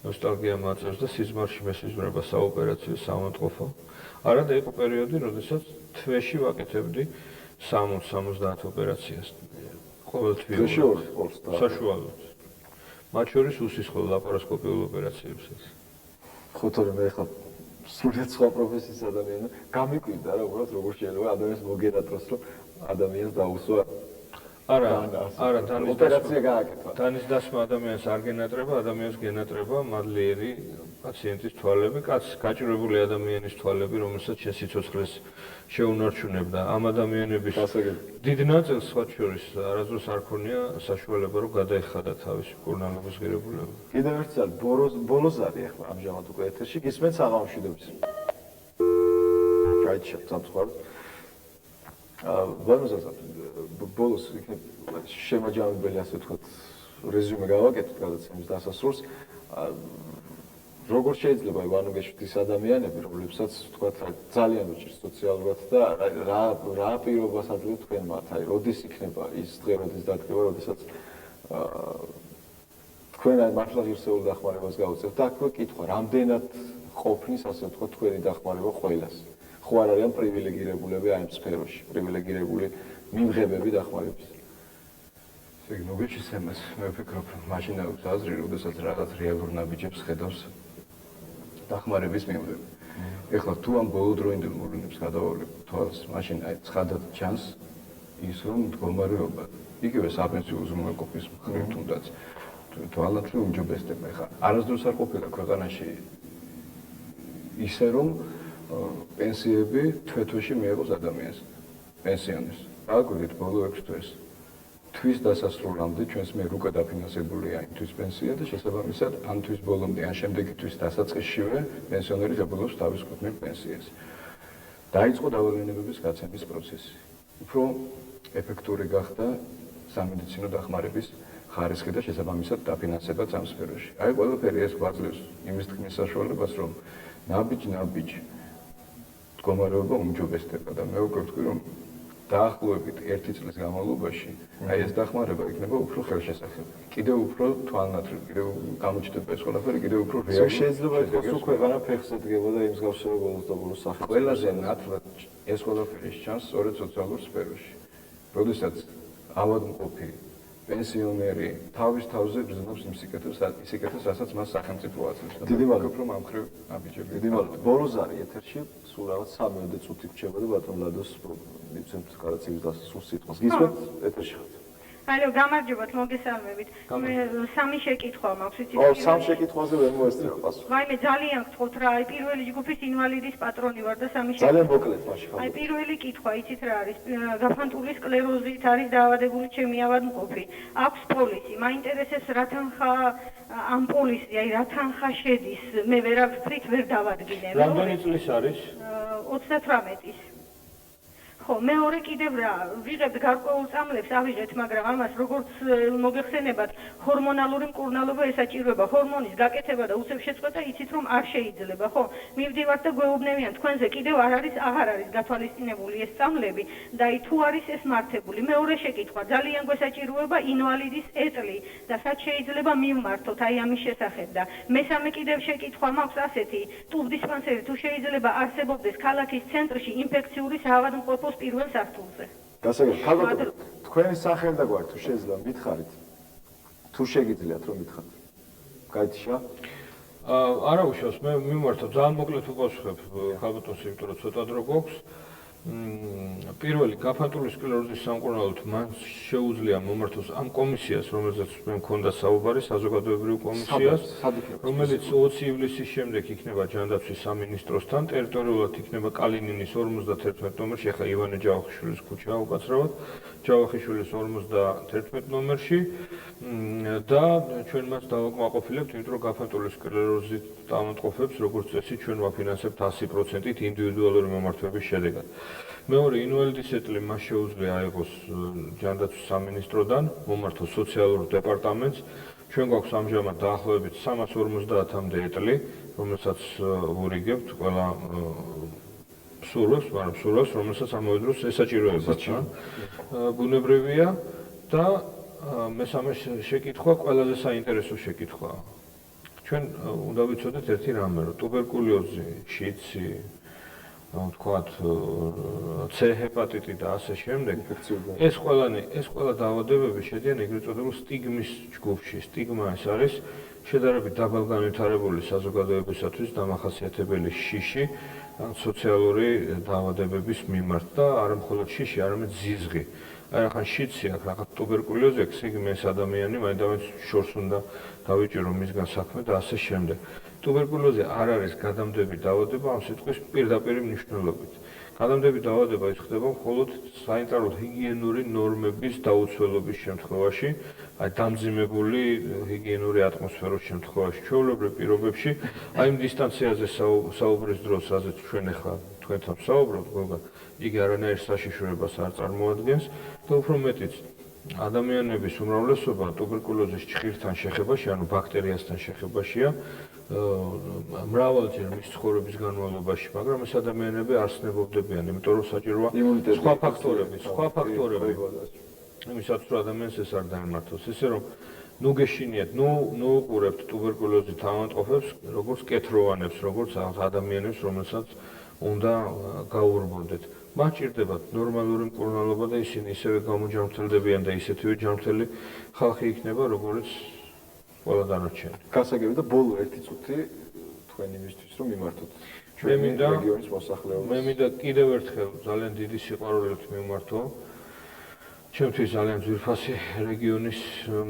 ნოსტალგია მაძლევს და სიზმარში მესიზმრება საოპერაციო საავადმყოფო. არა და იყო პერიოდი, როდესაც თვეში ვაკეთებდი 60-70 ოპერაციას. ყოველ თვეში საშუალოდ. მათ შორის უსისხლო ლაპარასკოპიულ ოპერაციებსაც. ხო, თორემ მე ხა სრულიად სხვა პროფესიის ადამიანი, გამიკვირდა რა, უბრალოდ როგორ შეიძლება ადამიანს მოგენატროს, რომ ადამიანს დაუსვა. არა, ოპერაცია გააკეთა. დანის დასმა ადამიანს არ გენატრება, ადამიანს გენატრება მადლიერი პაციენტის თვალები, კაცს გაჭირვებული ადამიანის თვალები, რომელსაც შენ სიცოცხლეს შეუნარჩუნებდა. ამ ადამიანების დიდ ნაწილს სხვა შორის არასდროს არ ქონია საშუალება, რომ გადაეხადა თავისი მკურნალობის ღირებულება. კიდევ ერთი წელი ბოლოს არის ახლა ამჟამად უკვე ეთერში, გისმენთ საღამოშვიდობის. გაიჩა სამწუხაროდ. ბოლოს შემაჯამებელი, ასე ვთქვათ, რეზიუმე გავაკეთოთ გადაცემის დასასრულს. როგორ შეიძლება ივანოგეშვით ის ადამიანები, რომლებსაც ვთქვათ, ძალიან უჭირს სოციალურად და რა პირობას აძლევთ თქვენ მათ, აი, როდის იქნება ის დღე, როდის დადგება, როდესაც თქვენ აი მართლა ღირსეულ დახმარებას გაუწევთ და აქვე კითხვა, რამდენად ყოფნის, ასე ვთქვათ, თქვენი დახმარება ყველას. ხო არ არიან პრივილეგირებულები აი ამ სფეროში, პრივილეგირებული მიმღებები დახმარების. ეგ ნუგეშის თემას მე ვფიქრობ, მაშინ აქვს აზრი, როდესაც რაღაც რეალურ ნაბიჯებს ხედავს დახმარების მიმდევრ. ეხლა თუ ამ ბოლოდროინდელ მოვლენებს გადავალებ თვალს, მაშინ აი ცხადად ჩანს ის, რომ მდგომარეობა იგივე საპენსიო უზრუნველყოფის მხრივ თუნდაც თვალნათლივ უმჯობესდება. ეხლა არასდროს არ ყოფილა ქვეყანაში ისე, რომ პენსიები თვეთოში მიეღოს ადამიანს, პენსიონერს. აგვირით ბოლო 6 თვეს. თვის დასასრულამდე ჩვენს მიერ უკვე დაფინანსებულია იმ თვის პენსია და შესაბამისად ამ თვის ბოლომდე ან შემდეგი თვის დასაწყისშივე პენსიონერი ღებულობს თავის კუთვნილ პენსიას. დაიწყო დავალენებების გაცემის პროცესი. უფრო ეფექტური გახდა სამედიცინო დახმარების ხარისხი და შესაბამისად დაფინანსებაც ამ სფეროში. აი ყველაფერი ეს გვაძლევს იმის თქმის საშუალებას, რომ ნაბიჯ მდგომარეობა უმჯობესდება და მე უკვე ვთქვი, რომ დაახლოებით 1 წლის განმავლობაში აი ეს დახმარება იქნება უფრო ხელშესახებელი. კიდევ უფრო თვალნათლივ, კიდევ გამოჩნდება ეს ყველაფერი, კიდევ უფრო რეალურად. შეიძლება ითქვას, რომ ქვეყანა ფეხზე დგება და იმის გავსებულოს დაბოლოს სახით. ყველაზე ნათლად ეს ყველაფერი ჩანს სწორედ სოციალურ სფეროში. როდესაც ავადმყოფი პენსიონერი თავის თავზე გრძნობს იმ სიკეთეს, რასაც მას სახელმწიფო აძლევს. დიდი მადლობა, რომ ამ ხრივ აბიჯები. დიდი მადლობა. ბოლოზარი ეთერში სულ რაღაც 3 წუთი რჩება და ბატონ ლადოს მიცემთ გადაცემის გასულ სიტყვას. გისმენთ ეთერში ხართ. ალო, გამარჯობათ, მოგესალმებით. მე სამი შეკითხვა მაქვს, იცით? სამ შეკითხვაზე ვერ მოესწრება პასუხი. ვაიმე, ძალიან გთხოვთ რა, აი პირველი ჯგუფის ინვალიდის პატრონი ვარ და სამი ძალიან მოკლედ მაშინ ხარ. აი პირველი კითხვა, იცით რა არის? გაფანტული სკლეროზით არის დაავადებული ჩემი ავადმყოფი. აქვს პოლისი. მაინტერესებს რა თანხა ამ პოლისი, აი რა თანხა შედის? მე ვერაფრით ვერ დავადგინე. რამდენი წლის არის? 38-ის. ხო, მეორე კიდევ რა, ვიღებთ გარკვეულ წამლებს, ავიღეთ, მაგრამ ამას როგორც მოგეხსენებათ, ჰორმონალური მკურნალობა ესაჭიროება, ჰორმონის გაკეთება და უცებ შეწყვეტა იცით რომ არ შეიძლება, ხო? მივდივართ და გვეუბნებიან, თქვენზე კიდევ აღარ არის გათვალისწინებული ეს წამლები და თუ არის ეს მართებული. მეორე შეკითხვა, ძალიან გვესაჭიროება ინვალიდის ეტლი და სად შეიძლება მივმართოთ აი ამის შესახებ და მესამე კიდევ შეკითხვა მაქვს ასეთი, ტუბდისპანსერი თუ შეიძლება არსებობდეს ქალაქის ცენტრში ინფექციური საავადმყოფოს პირველ სართულზე. გასაგებია, ხალხო, თქვენი სახელი და გვარი თუ შეიძლება მითხარით. თუ შეგიძლიათ რომ მითხარით. გაიჩა? არა უშავს, მე მიმართავ ძალიან მოკლედ უპასუხებ ხალხოს, იმიტომ რომ ცოტა დრო გვაქვს. პირველი გაფანტული სკლეროზის სამკურნალოდ მან შეუძლია მომართოს ამ კომისიას, რომელზეც მე მქონდა საუბარი, საზოგადოებრივ კომისიას, რომელიც 20 ივლისის შემდეგ იქნება ჯანდაცვის სამინისტროსთან, ტერიტორიულად იქნება კალინინის 51 ნომერში, ახლა ივანე ჯავახიშვილის ქუჩა უკაცრავად, ჯავახიშვილის 51 ნომერში და ჩვენ მას დავაკმაყოფილებთ, იმიტომ რომ გაფანტული სკლეროზით დაავადებებს, როგორც წესი, ჩვენ ვაფინანსებთ 100%-ით ინდივიდუალური მომართვების შედეგად. მეორე ინვალიდის ეტლი მას შეუძლია აიღოს ჯანდაცვის სამინისტროდან, მომართოს სოციალურ დეპარტამენტს. ჩვენ გვაქვს ამჟამად დაახლოებით 350-მდე ეტლი, რომელსაც ვურიგებთ ყველა სურვებს, რომელსაც ამავე დროს ესაჭიროებათ. ბუნებრივია და მესამე შეკითხვა ყველაზე საინტერესო შეკითხვაა. ჩვენ უნდა ვიცოდეთ ერთი რამე, რომ ტუბერკულოზი, შიცი, ვთქვათ, C ჰეპატიტი და ასე შემდეგ, ეს ყველა დაავადებები შედიან ეგრეთ წოდებულ სტიგმის ჯგუფში. სტიგმა ეს არის შედარებით დაბალგანვითარებული საზოგადოებისათვის დამახასიათებელი შიში სოციალური დაავადებების მიმართ და არა მხოლოდ შიში, არამედ ზიზღი. აი ახლა შიცი აქვს, რაღაც ტუბერკულოზი აქვს, იგი ეს ადამიანი მაინდამაინც შორს უნდა დავიჭირო მისგან საქმე და ასე შემდეგ. ტუბერკულოზი არ არის გადამდები დაავადება ამ სიტყვის პირდაპირი მნიშვნელობით. გადამდები დაავადება ის ხდება მხოლოდ სანიტარულ ჰიგიენური ნორმების დაუცველობის შემთხვევაში, აი დამძიმებული ჰიგიენური ატმოსფეროს შემთხვევაში, ჩვეულებრივ პირობებში, აი იმ დისტანციაზე საუბრის დროს, რაზეც ჩვენ ახლა თქვენთან ვსაუბრობთ, გოგა, იგი არანაირ საშიშროებას არ წარმოადგენს და უფრო მეტიც ადამიანების უმრავლესობა ტუბერკულოზის ჭხირთან შეხებაში, ანუ ბაქტერიასთან შეხებაშია მრავალჯერ მის ცხოვრების განმავლობაში, მაგრამ ეს ადამიანები არსნებობდებიან, იმიტომ რომ საჭიროა სხვა ფაქტორები. იმისათვის რომ ადამიანს ეს არ დაემართოს, ესე რომ ნუ გეშინიათ, ნუ უყურებთ ტუბერკულოზით ავადმყოფებს, როგორც კეთროვანებს, როგორც ადამიანებს, რომელსაც უნდა გაურბოდეთ. მათ ჭირდებათ ნორმალური მკურნალობა და ისინი ისევე გამოჯანმრთელდებიან და ისეთივე ჯანმრთელი ხალხი იქნება, როგორც ყველა დანარჩენი. გასაგები და ბოლო 1 წუთი თქვენ იმისთვის რომ მიმართოთ ჩვენი რეგიონის მოსახლეობას. მე მინდა კიდევ ერთხელ ძალიან დიდი სიყვარულით მიმართო ჩემთვის ძალიან ძვირფასი რეგიონის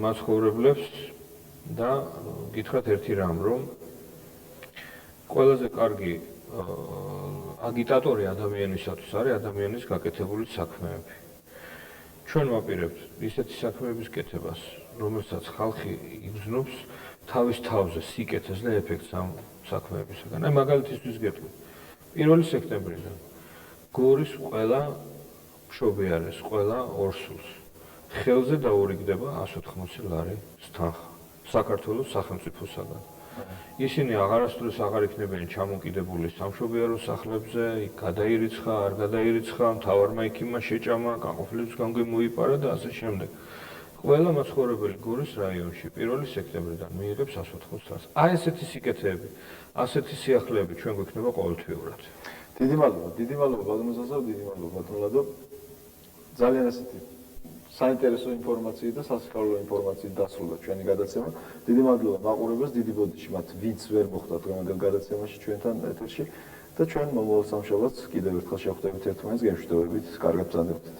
მაცხოვრებლებს და გითხრათ ერთი რამ, რომ ყველაზე კარგი აგიტატორი ადამიანისათვის არის ადამიანის გაკეთებული საქმეები. ჩვენ ვაპირებთ ისეთი საქმეების კეთებას, რომელსაც ხალხი იგრძნობს თავის თავზე სიკეთეს და ეფექტს ამ საქმეებისგან. აი მაგალითისთვის გეტყვი. 1 სექტემბრიდან გორის ყველა მშობიარეს, ყველა ორსულს ხელზე დაურიგდება 180 ლარი თანხა საქართველოს სახელმწიფოსაგან. ისინი აღარასდროს აღარ იქნებიან ჩამოკიდებული სამშობიარო სახლებზე, გადაირიცხა, არ გადაირიცხა, მთავარმა იქიმა შეჭამა, განყოფილების განგვი მოიპარა და ასე შემდეგ. ყველა მაცხოვრებელი გორის რაიონში 1 სექტემბრიდან მიიღებს 180 ლარს. აი ესეთი სიკეთეები, ასეთი სიახლეები ჩვენ გვექნება ყოველთვიურად. დიდი მადლობა ბატონო ზაზა, დიდი მადლობა ბატონო ლადო. ძალიან ასეთი საინტერესო ინფორმაცია და სასიხარულო ინფორმაცია დასრულდა ჩვენი გადაცემა. დიდი მადლობა მაყურებელს, დიდი ბოდიში მათ, ვინც ვერ მოხვდა დღევანდელ გადაცემაში ჩვენთან ეთერში და ჩვენ მომავალ სამშაბათს კიდევ ერთხელ შევხვდებით ერთმანეთს გემშვიდობებით. კარგად ბრძანდებოდეთ.